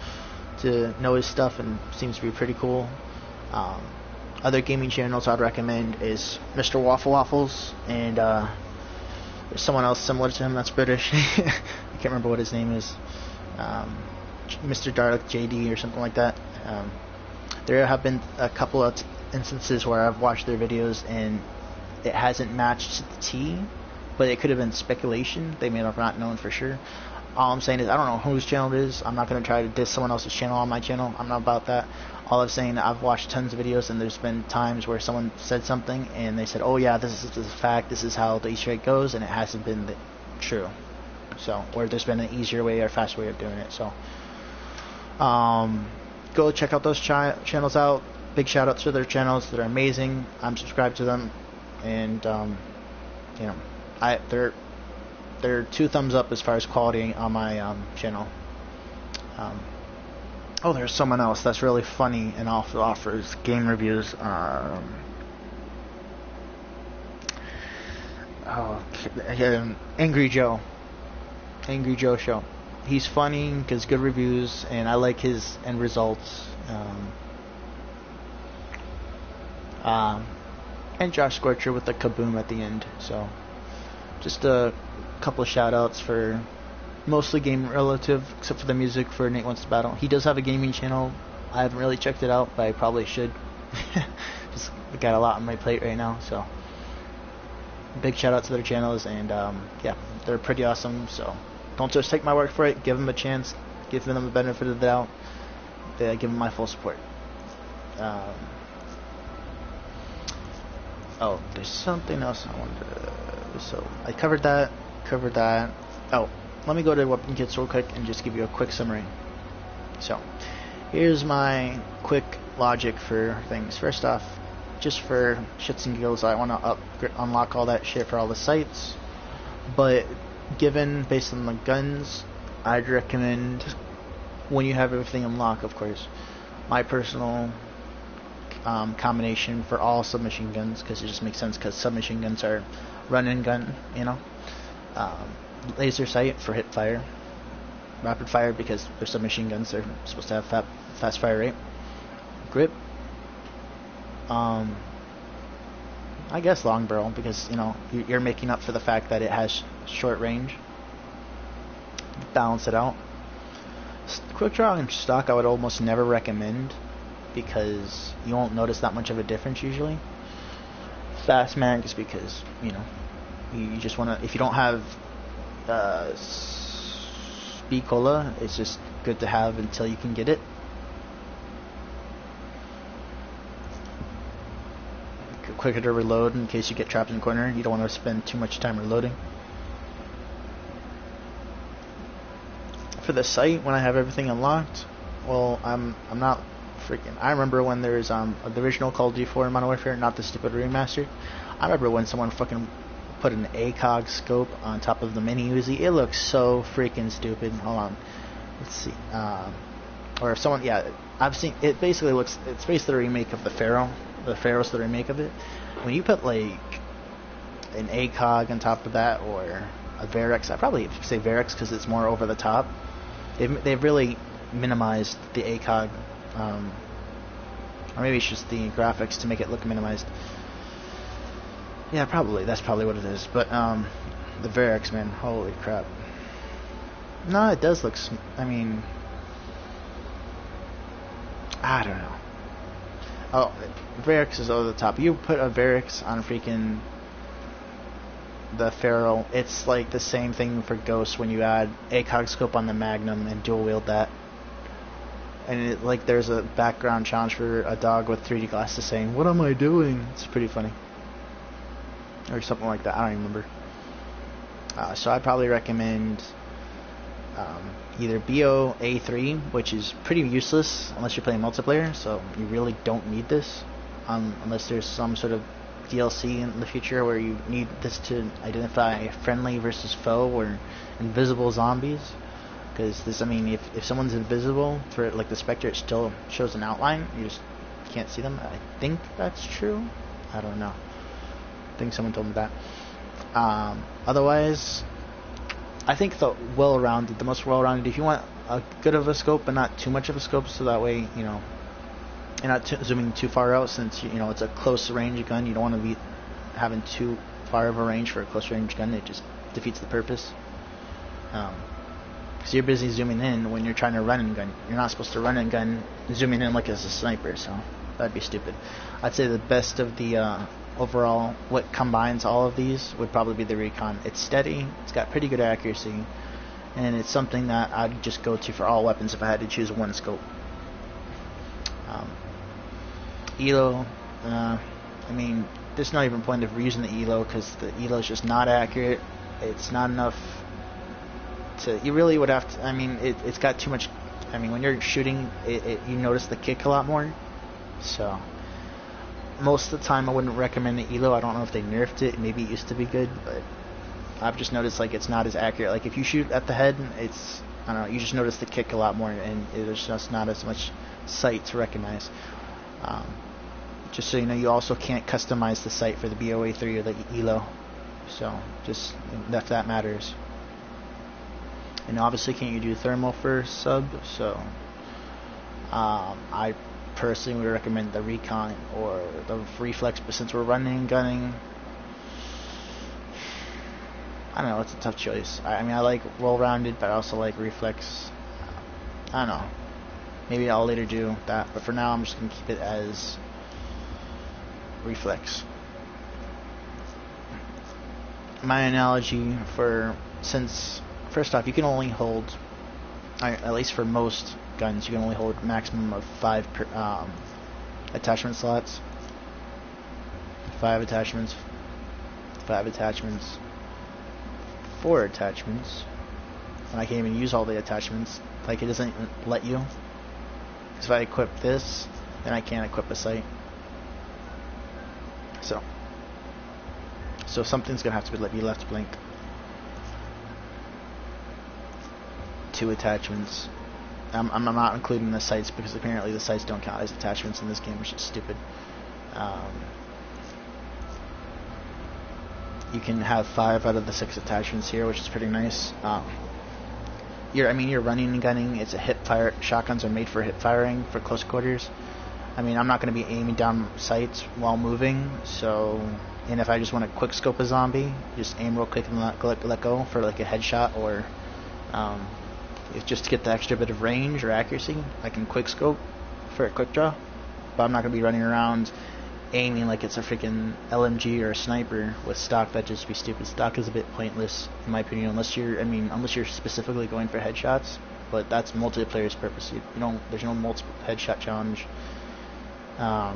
to know his stuff and seems to be pretty cool. Other gaming channels I'd recommend is Mr. Waffle Waffles, and there's someone else similar to him that's British. I can't remember what his name is. Mr. Dark JD or something like that. There have been a couple of instances where I've watched their videos and it hasn't matched to the T, but it could have been speculation. They may have not known for sure. All I'm saying is I don't know whose channel it is. I'm not going to try to diss someone else's channel on my channel. I'm not about that. All I'm saying, I've watched tons of videos, and there's been times where someone said something and they said, oh yeah, this is the fact, this is how the Easter egg goes, and it hasn't been true. So, or there's been an easier way or faster way of doing it. So go check out those channels out. Big shout out to their channels. They're amazing. I'm subscribed to them, and they're 2 thumbs up as far as quality on my channel. Oh, there's someone else that's really funny and also offers game reviews. Angry Joe Show. He's funny, gives good reviews, and I like his end results. And Josh Scorcher with the kaboom at the end. So just a couple of shout outs for mostly game relative, except for the music for Nate Wants to Battle. He does have a gaming channel. I haven't really checked it out, but I probably should. Just got a lot on my plate right now, so big shout out to their channels, and yeah, they're pretty awesome. So don't just take my word for it. Give them a chance. Give them the benefit of the doubt. Give them my full support. Oh, there's something else I wanted to... So I covered that. Oh, let me go to weapon kits real quick and just give you a quick summary. So here's my quick logic for things. First off, just for shits and giggles, I want to unlock all that shit for all the sites, but based on the guns, I'd recommend, when you have everything unlocked, of course, my personal combination for all submachine guns, because it just makes sense, because submachine guns are run and gun, laser sight for hip fire, rapid fire because they're submachine guns, they're supposed to have fast fire rate, grip, I guess long barrel, because you're making up for the fact that it has short range. Balance it out. Quick draw and stock I would almost never recommend, because you won't notice that much of a difference usually. Fast mag is because you just want to, if you don't have speed cola, it's just good to have until you can get it. Quicker to reload in case you get trapped in the corner. You don't want to spend too much time reloading. For the sight, when I have everything unlocked, well, I'm not freaking. I remember when there's the original Call of Duty 4 Modern Warfare, not the stupid remastered. I remember when someone fucking put an ACOG scope on top of the mini Uzi. It looks so freaking stupid. Hold on, let's see. Or if someone, yeah, I've seen it. Basically looks, it's basically the remake of the Pharaoh. The Pharaoh's the remake of it. When you put like an ACOG on top of that, or a Varex, I probably say Varex because it's more over the top. They've really minimized the ACOG, or maybe it's just the graphics to make it look minimized. Yeah, probably. That's probably what it is. But the Varex, man, holy crap. No, it does look. I mean, I don't know. Oh, Varex is over the top. You put a Varex on freaking the Pharaoh, it's like the same thing for Ghost when you add ACOG scope on the Magnum and dual wield that. And it, like, there's a background challenge for a dog with 3D glasses saying, "What am I doing?" It's pretty funny. Or something like that. I don't even remember. So I'd probably recommend either BO-A3, which is pretty useless unless you're playing multiplayer, so you really don't need this unless there's some sort of DLC in the future where you need this to identify friendly versus foe or invisible zombies. Because this, I mean, if someone's invisible for like the Spectre, it still shows an outline. You just can't see them. I think that's true. I don't know. I think someone told me that. Otherwise, I think the most well-rounded, if you want a good of a scope but not too much of a scope, so that way, you know, you're not zooming too far out, since, you know, it's a close range gun. You don't want to be having too far of a range for a close range gun. It just defeats the purpose. Because you're busy zooming in when you're trying to run and gun. You're not supposed to run and gun zooming in like as a sniper, so that'd be stupid. I'd say the best of the overall, what combines all of these would probably be the Recon. It's steady, it's got pretty good accuracy, and it's something that I'd just go to for all weapons if I had to choose one scope. ELO, I mean, there's not even point of using the ELO because the ELO is just not accurate. It's not enough to, you really would have to, I mean, it's got too much. I mean, when you're shooting, you notice the kick a lot more, so most of the time I wouldn't recommend the ELO. I don't know if they nerfed it. Maybe it used to be good, but I've just noticed like it's not as accurate. Like if you shoot at the head, it's, I don't know, you just notice the kick a lot more, and there's just not as much sight to recognize. Just so you know, you also can't customize the sight for the BO-A3 or the ELO, so just if that matters. And obviously, can't you do thermal for sub? So I personally would recommend the Recon or the Reflex, but since we're running and gunning, I don't know, it's a tough choice. I mean, I like well-rounded, but I also like Reflex. I don't know, maybe I'll later do that, but for now I'm just going to keep it as Reflex. My analogy for, since first off, you can only hold, at least for most guns, you can only hold a maximum of 5 attachment slots. 5 attachments, 5 attachments, 4 attachments, and I can't even use all the attachments. Like, it doesn't let you. Because if I equip this, then I can't equip a sight. So something's gonna have to be left blank. 2 attachments. I'm not including the sights because apparently the sights don't count as attachments in this game, which is stupid. You can have 5 out of the 6 attachments here, which is pretty nice. You're running and gunning. It's a hip fire. Shotguns are made for hip firing for close quarters. I mean, I'm not going to be aiming down sights while moving, so, and if I just want to quick scope a zombie, just aim real quick and let go for like a headshot, or if just to get the extra bit of range or accuracy, I can quick scope for a quick draw. But I'm not going to be running around aiming like it's a freaking LMG or a sniper with stock. That'd just be stupid. Stock is a bit pointless in my opinion, unless you're specifically going for headshots. But that's multiplayer's purpose. There's no multiple headshot challenge. I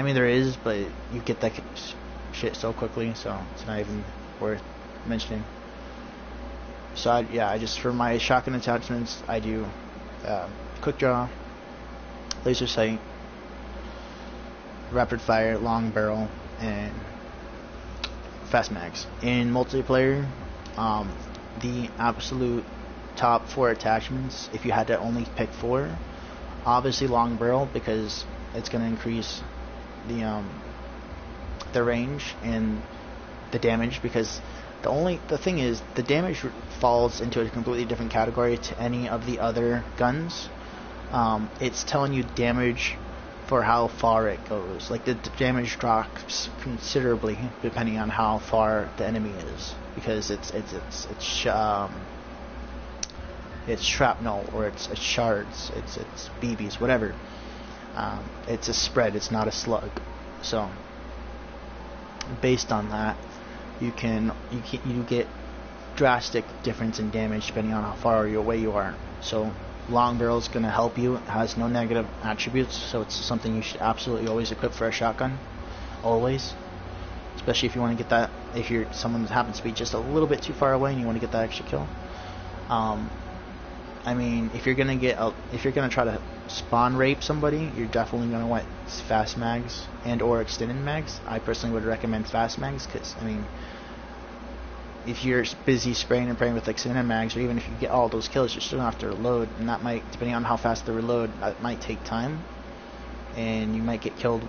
mean, there is, but you get that shit so quickly, so it's not even worth mentioning. So I just, for my shotgun attachments, I do quick draw, laser sight, rapid fire, long barrel, and fast mags. In multiplayer, the absolute top 4 attachments, if you had to only pick 4, obviously long barrel, because it's going to increase the range and the damage, because the thing is, the damage falls into a completely different category to any of the other guns. It's telling you damage for how far it goes. Like the damage drops considerably depending on how far the enemy is, because it's shrapnel, or it's shards, it's BBs, whatever. It's a spread, it's not a slug. So based on that, you get drastic difference in damage depending on how far away you are. So long barrel is going to help you. It has no negative attributes, so it's something you should absolutely always equip for a shotgun, always. Especially if you want to get that, if you're someone that happens to be just a little bit too far away and you want to get that extra kill. I mean, if you're gonna try to spawn rape somebody, you're definitely gonna want fast mags and or extended mags. I personally would recommend fast mags, because I mean, if you're busy spraying and praying with extended mags, or even if you get all those kills, you're still gonna have to reload, and that might, depending on how fast the reload, that might take time, and you might get killed.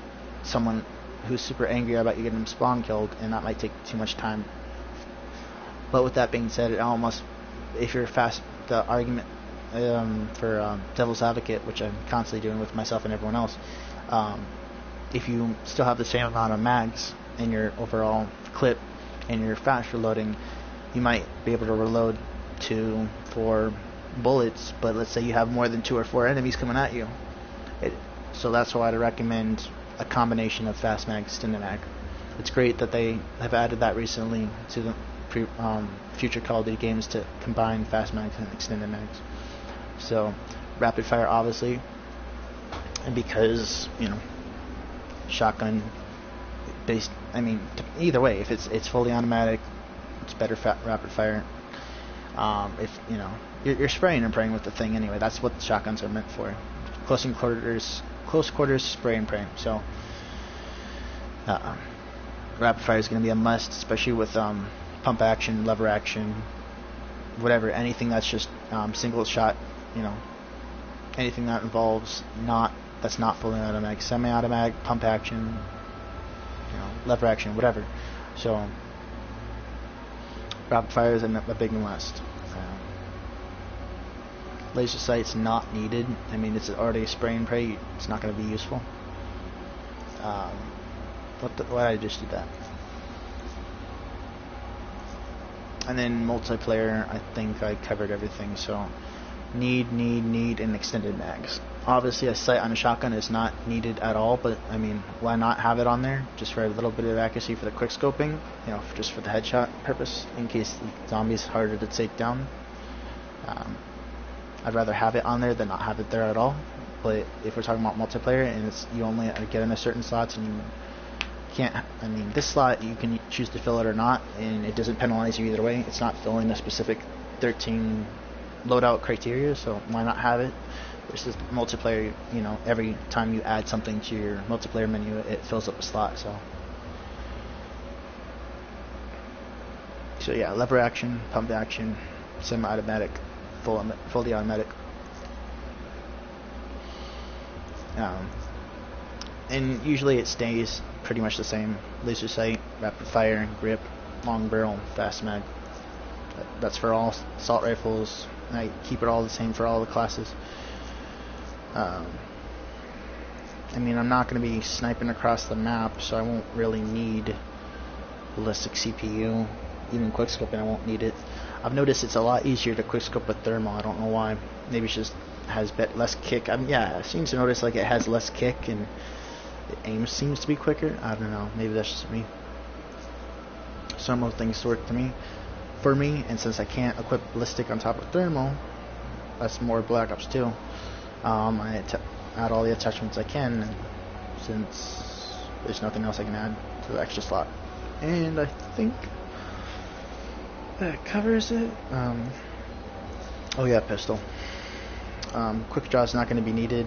Someone who's super angry about you getting them spawn killed, and that might take too much time. But with that being said, it almost, if you're fast, the argument for devil's advocate, which I'm constantly doing with myself and everyone else, if you still have the same amount of mags in your overall clip and you're fast reloading, you might be able to reload 2, 4 bullets, but let's say you have more than 2 or 4 enemies coming at you. So that's why I'd recommend a combination of fast mag, extended mag. It's great that they have added that recently to the future Call of Duty games, to combine fast mags and extended mags. So rapid fire, obviously, and because, you know, shotgun based, I mean, either way, if it's fully automatic, it's better rapid fire. If you know, you're spraying and praying with the thing anyway, that's what shotguns are meant for. Close quarters spray and pray. So rapid fire is going to be a must, especially with pump action, lever action, whatever, anything that's just single shot, you know, anything that involves that's not fully automatic, semi-automatic, pump action, you know, lever action, whatever. So rapid fire is a big must. Laser sight's not needed. I mean, it's already spray and pray. It's not going to be useful. Why did I just do that? And then multiplayer, I think I covered everything. So need an extended mags. Obviously, a sight on a shotgun is not needed at all, but I mean, why not have it on there just for a little bit of accuracy for the quick scoping, you know, just for the headshot purpose, in case the zombie's harder to take down. I'd rather have it on there than not have it there at all. But if we're talking about multiplayer and it's, you only get in a certain slots and you can't, I mean, this slot you can choose to fill it or not, and it doesn't penalize you either way. It's not filling a specific 13 loadout criteria, so why not have it? Versus multiplayer, you know, every time you add something to your multiplayer menu, it fills up a slot. So yeah, lever action, pump action, semi-automatic, fully automatic. And usually it stays pretty much the same. Laser sight, rapid fire, grip, long barrel, fast mag. That's for all assault rifles. I keep it all the same for all the classes. I mean, I'm not going to be sniping across the map, so I won't really need ballistic CPU. Even quickscoping, I won't need it. I've noticed it's a lot easier to quickscope with thermal. I don't know why. Maybe it just has less kick. Yeah, I seem to notice like it has less kick and the aim seems to be quicker. I don't know. Maybe that's just me. Some of things work for me, and since I can't equip ballistic on top of thermal, that's more Black Ops 2. I add all the attachments I can, since there's nothing else I can add to the extra slot. And I think that covers it. Oh yeah, pistol. Quick draw is not going to be needed.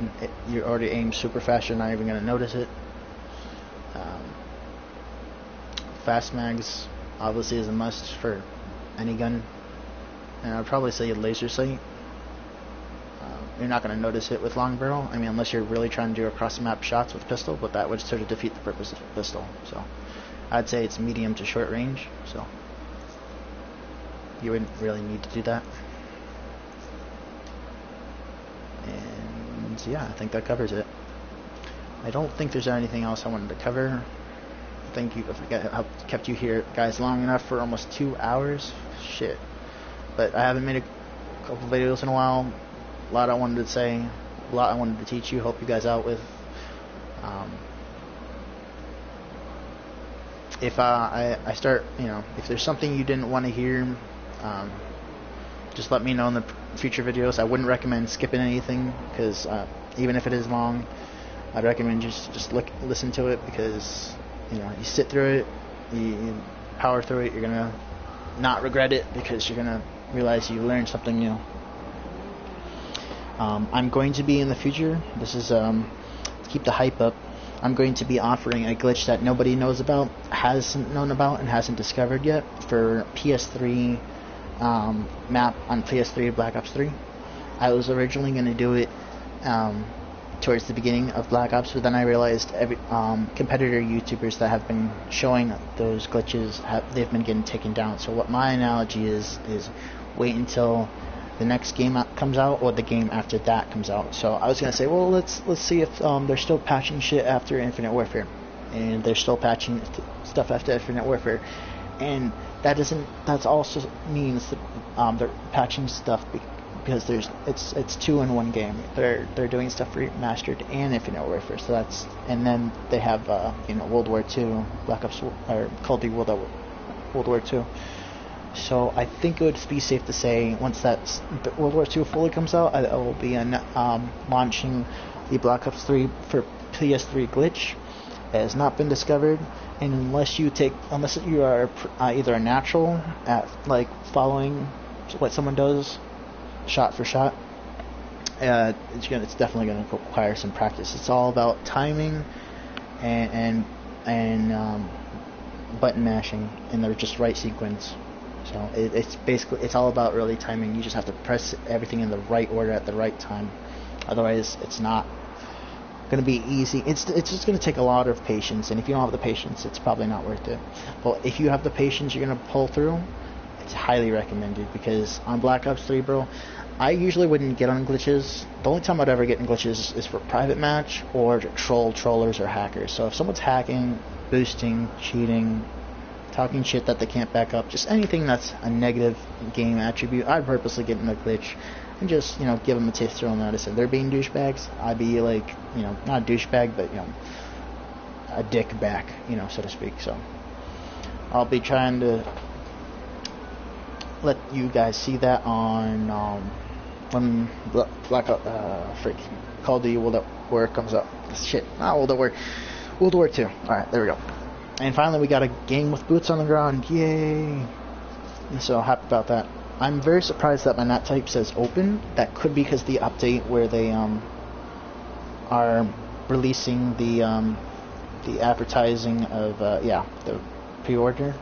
You already aim super fast, you're not even going to notice it. Fast mags, obviously is a must for any gun, and I'd probably say a laser sight. You're not going to notice it with long barrel. I mean, unless you're really trying to do across the map shots with pistol, but that would sort of defeat the purpose of pistol. So I'd say it's medium to short range, so you wouldn't really need to do that. And yeah, I think that covers it. I don't think there's anything else I wanted to cover. I think I've kept you here, guys, long enough for almost 2 hours. Shit. But I haven't made a couple videos in a while. A lot I wanted to say, a lot I wanted to teach you, help you guys out with. If I start, if there's something you didn't want to hear, just let me know in the future videos. I wouldn't recommend skipping anything, because even if it is long, I'd recommend just listen to it, because you sit through it, you power through it, you're gonna not regret it, because you're gonna realize you learned something new. I'm going to be in the future, this is to keep the hype up, I'm going to be offering a glitch that nobody knows about, hasn't known about, and hasn't discovered yet for PS3 map on PS3 Black Ops 3. I was originally going to do it towards the beginning of Black Ops, but then I realized every competitor YouTubers that have been showing those glitches, they've been getting taken down. So what my analogy is wait until the next game comes out, or the game after that comes out. So I was gonna say, well, let's see if they're still patching shit after Infinite Warfare, and they're still patching stuff after Infinite Warfare, and that also means that they're patching stuff because it's 2 in 1 game. They're doing stuff for Remastered and Infinite Warfare. So and then they have World War II, Black Ops, or Call of Duty World War II. So I think it would be safe to say once that World War II fully comes out, I will be launching the Black Ops 3 for PS3 glitch. It has not been discovered, and unless you are either a natural at following what someone does shot for shot, it's definitely going to require some practice. It's all about timing and button mashing in the just right sequence. So it's all about really timing. You just have to press everything in the right order at the right time. Otherwise, it's not going to be easy. It's just going to take a lot of patience, and if you don't have the patience, it's probably not worth it. But if you have the patience, you're going to pull through. It's highly recommended, because on Black Ops 3, bro, I usually wouldn't get on glitches. The only time I'd ever get in glitches is for private match or trollers or hackers. So if someone's hacking, boosting, cheating, talking shit that they can't back up, just anything that's a negative game attribute, I'd purposely get in a glitch and just, give them a taster on notice. If they're being douchebags, I'd be not a douchebag, but, a dick back, so to speak. So I'll be trying to let you guys see that on when Call of Duty World at War comes up. Shit, not World at War, World War II. Alright, there we go. And finally we got a game with boots on the ground. Yay! I'm so happy about that. I'm very surprised that my NAT type says open. That could be because the update where they are releasing the advertising of the pre-order.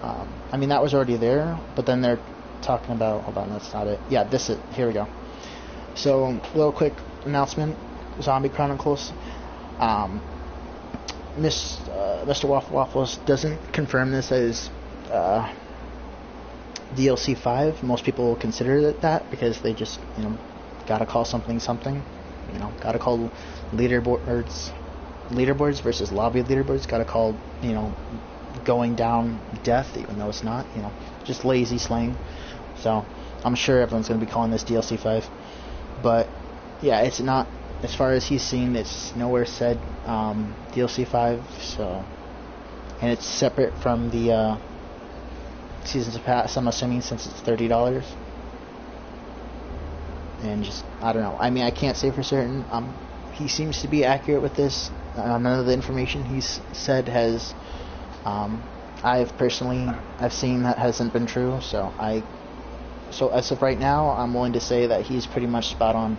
I mean, that was already there, but then they're talking about, hold on, that's not it. Yeah, here we go. So, little quick announcement, Zombie Chronicles. Mr. Waffles doesn't confirm this as DLC 5. Most people will consider it that, because they just, gotta call something, gotta call leaderboards versus lobby leaderboards, gotta call, going down death, even though it's not, just lazy slang. So I'm sure everyone's going to be calling this DLC 5, but yeah, it's not, as far as he's seen, it's nowhere said DLC 5. So, and it's separate from the Seasons Pass, I'm assuming, since it's $30. And just, I don't know, I mean, I can't say for certain. He seems to be accurate with this. None of the information he's said has I've seen that hasn't been true. So as of right now, I'm willing to say that he's pretty much spot on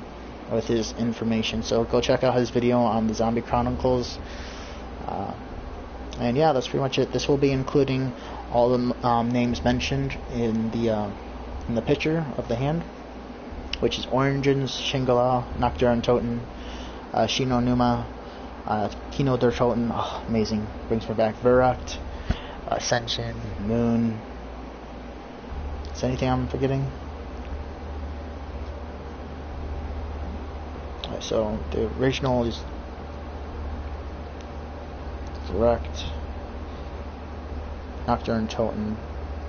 with his information. So go check out his video on the Zombie Chronicles. And yeah, that's pretty much it. This will be including all the names mentioned in the picture of the hand, which is Origins, Shingala, Nocturne Toten, Shino Numa, Kino Der Toten, oh, amazing, brings me back, Verrucht, Ascension, Moon. Is there anything I'm forgetting? So the original is Verrucht, Nocturne Toten.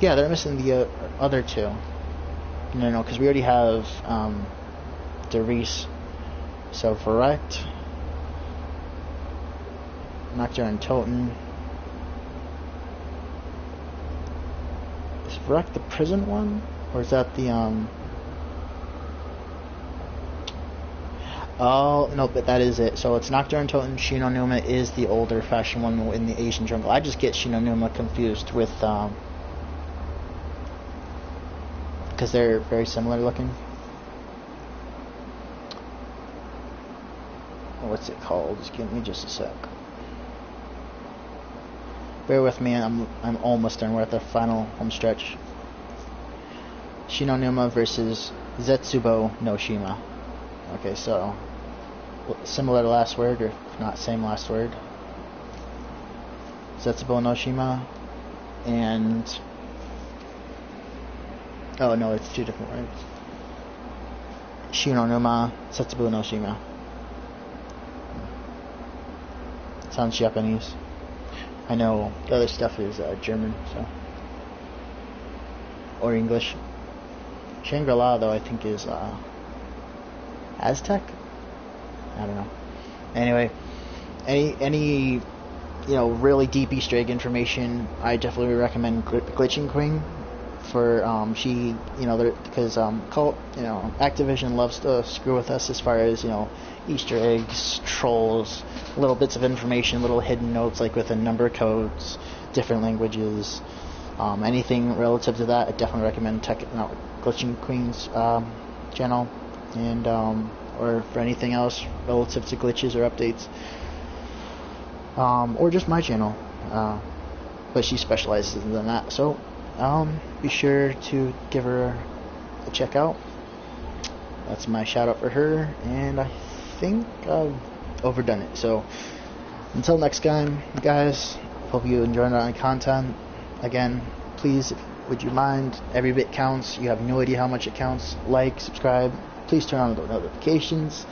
Yeah, they're missing the other two. No, because we already have Derice. So Verrucht, Nocturne Toten. Is Verrucht the prison one? Or is that the Oh, no, but that is it. So it's Nocturne Toten. Shino Numa is the older fashioned one in the Asian jungle. I just get Shino Numa confused with because they're very similar looking. What's it called? Just give me just a sec. Bear with me. I'm almost done. We're at the final home stretch. Shino Numa versus Zetsubo no Shima. Okay, so similar to last word, or if not same last word. Zetsubo no Shima and oh no, it's two different words. Shino Numa, Zetsubo no Shima. Sounds Japanese. I know the other stuff is German, so, or English. Shangri-La though I think is Aztec? I don't know. Anyway, any really deep Easter egg information, I definitely recommend Glitching Queen for she because cult Activision loves to screw with us as far as Easter eggs, trolls, little bits of information, little hidden notes like with the number codes, different languages, anything relative to that. I definitely recommend Glitching Queen's channel. And or for anything else relative to glitches or updates, or just my channel, but she specializes in that, so be sure to give her a check out. That's my shout out for her, and I think I've overdone it. So until next time, guys, hope you enjoyed my content. Again, please, would you mind, every bit counts. You have no idea how much it counts. Like, subscribe, please turn on the notifications.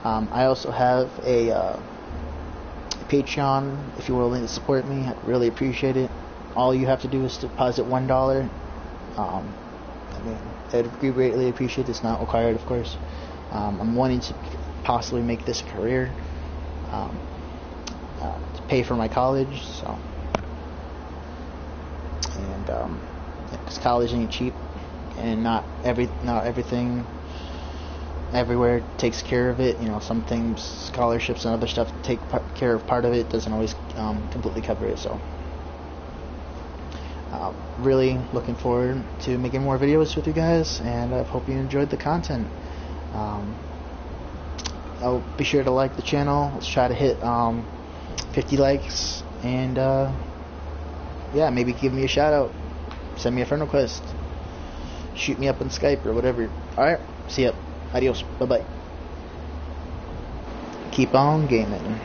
I also have a Patreon if you're willing to support me. I'd really appreciate it. All you have to do is deposit $1. I'd greatly appreciate it. It's not required, of course. I'm wanting to possibly make this a career, to pay for my college, so, and because college ain't cheap, and not everything everywhere takes care of it. Some things, scholarships and other stuff, take care of part of it, doesn't always completely cover it. So really looking forward to making more videos with you guys, and I hope you enjoyed the content. I'll be sure to like the channel. Let's try to hit 50 likes, and yeah, maybe give me a shout out, send me a friend request, shoot me up on Skype or whatever. Alright, see ya. Adios. Bye-bye. Keep on gaming.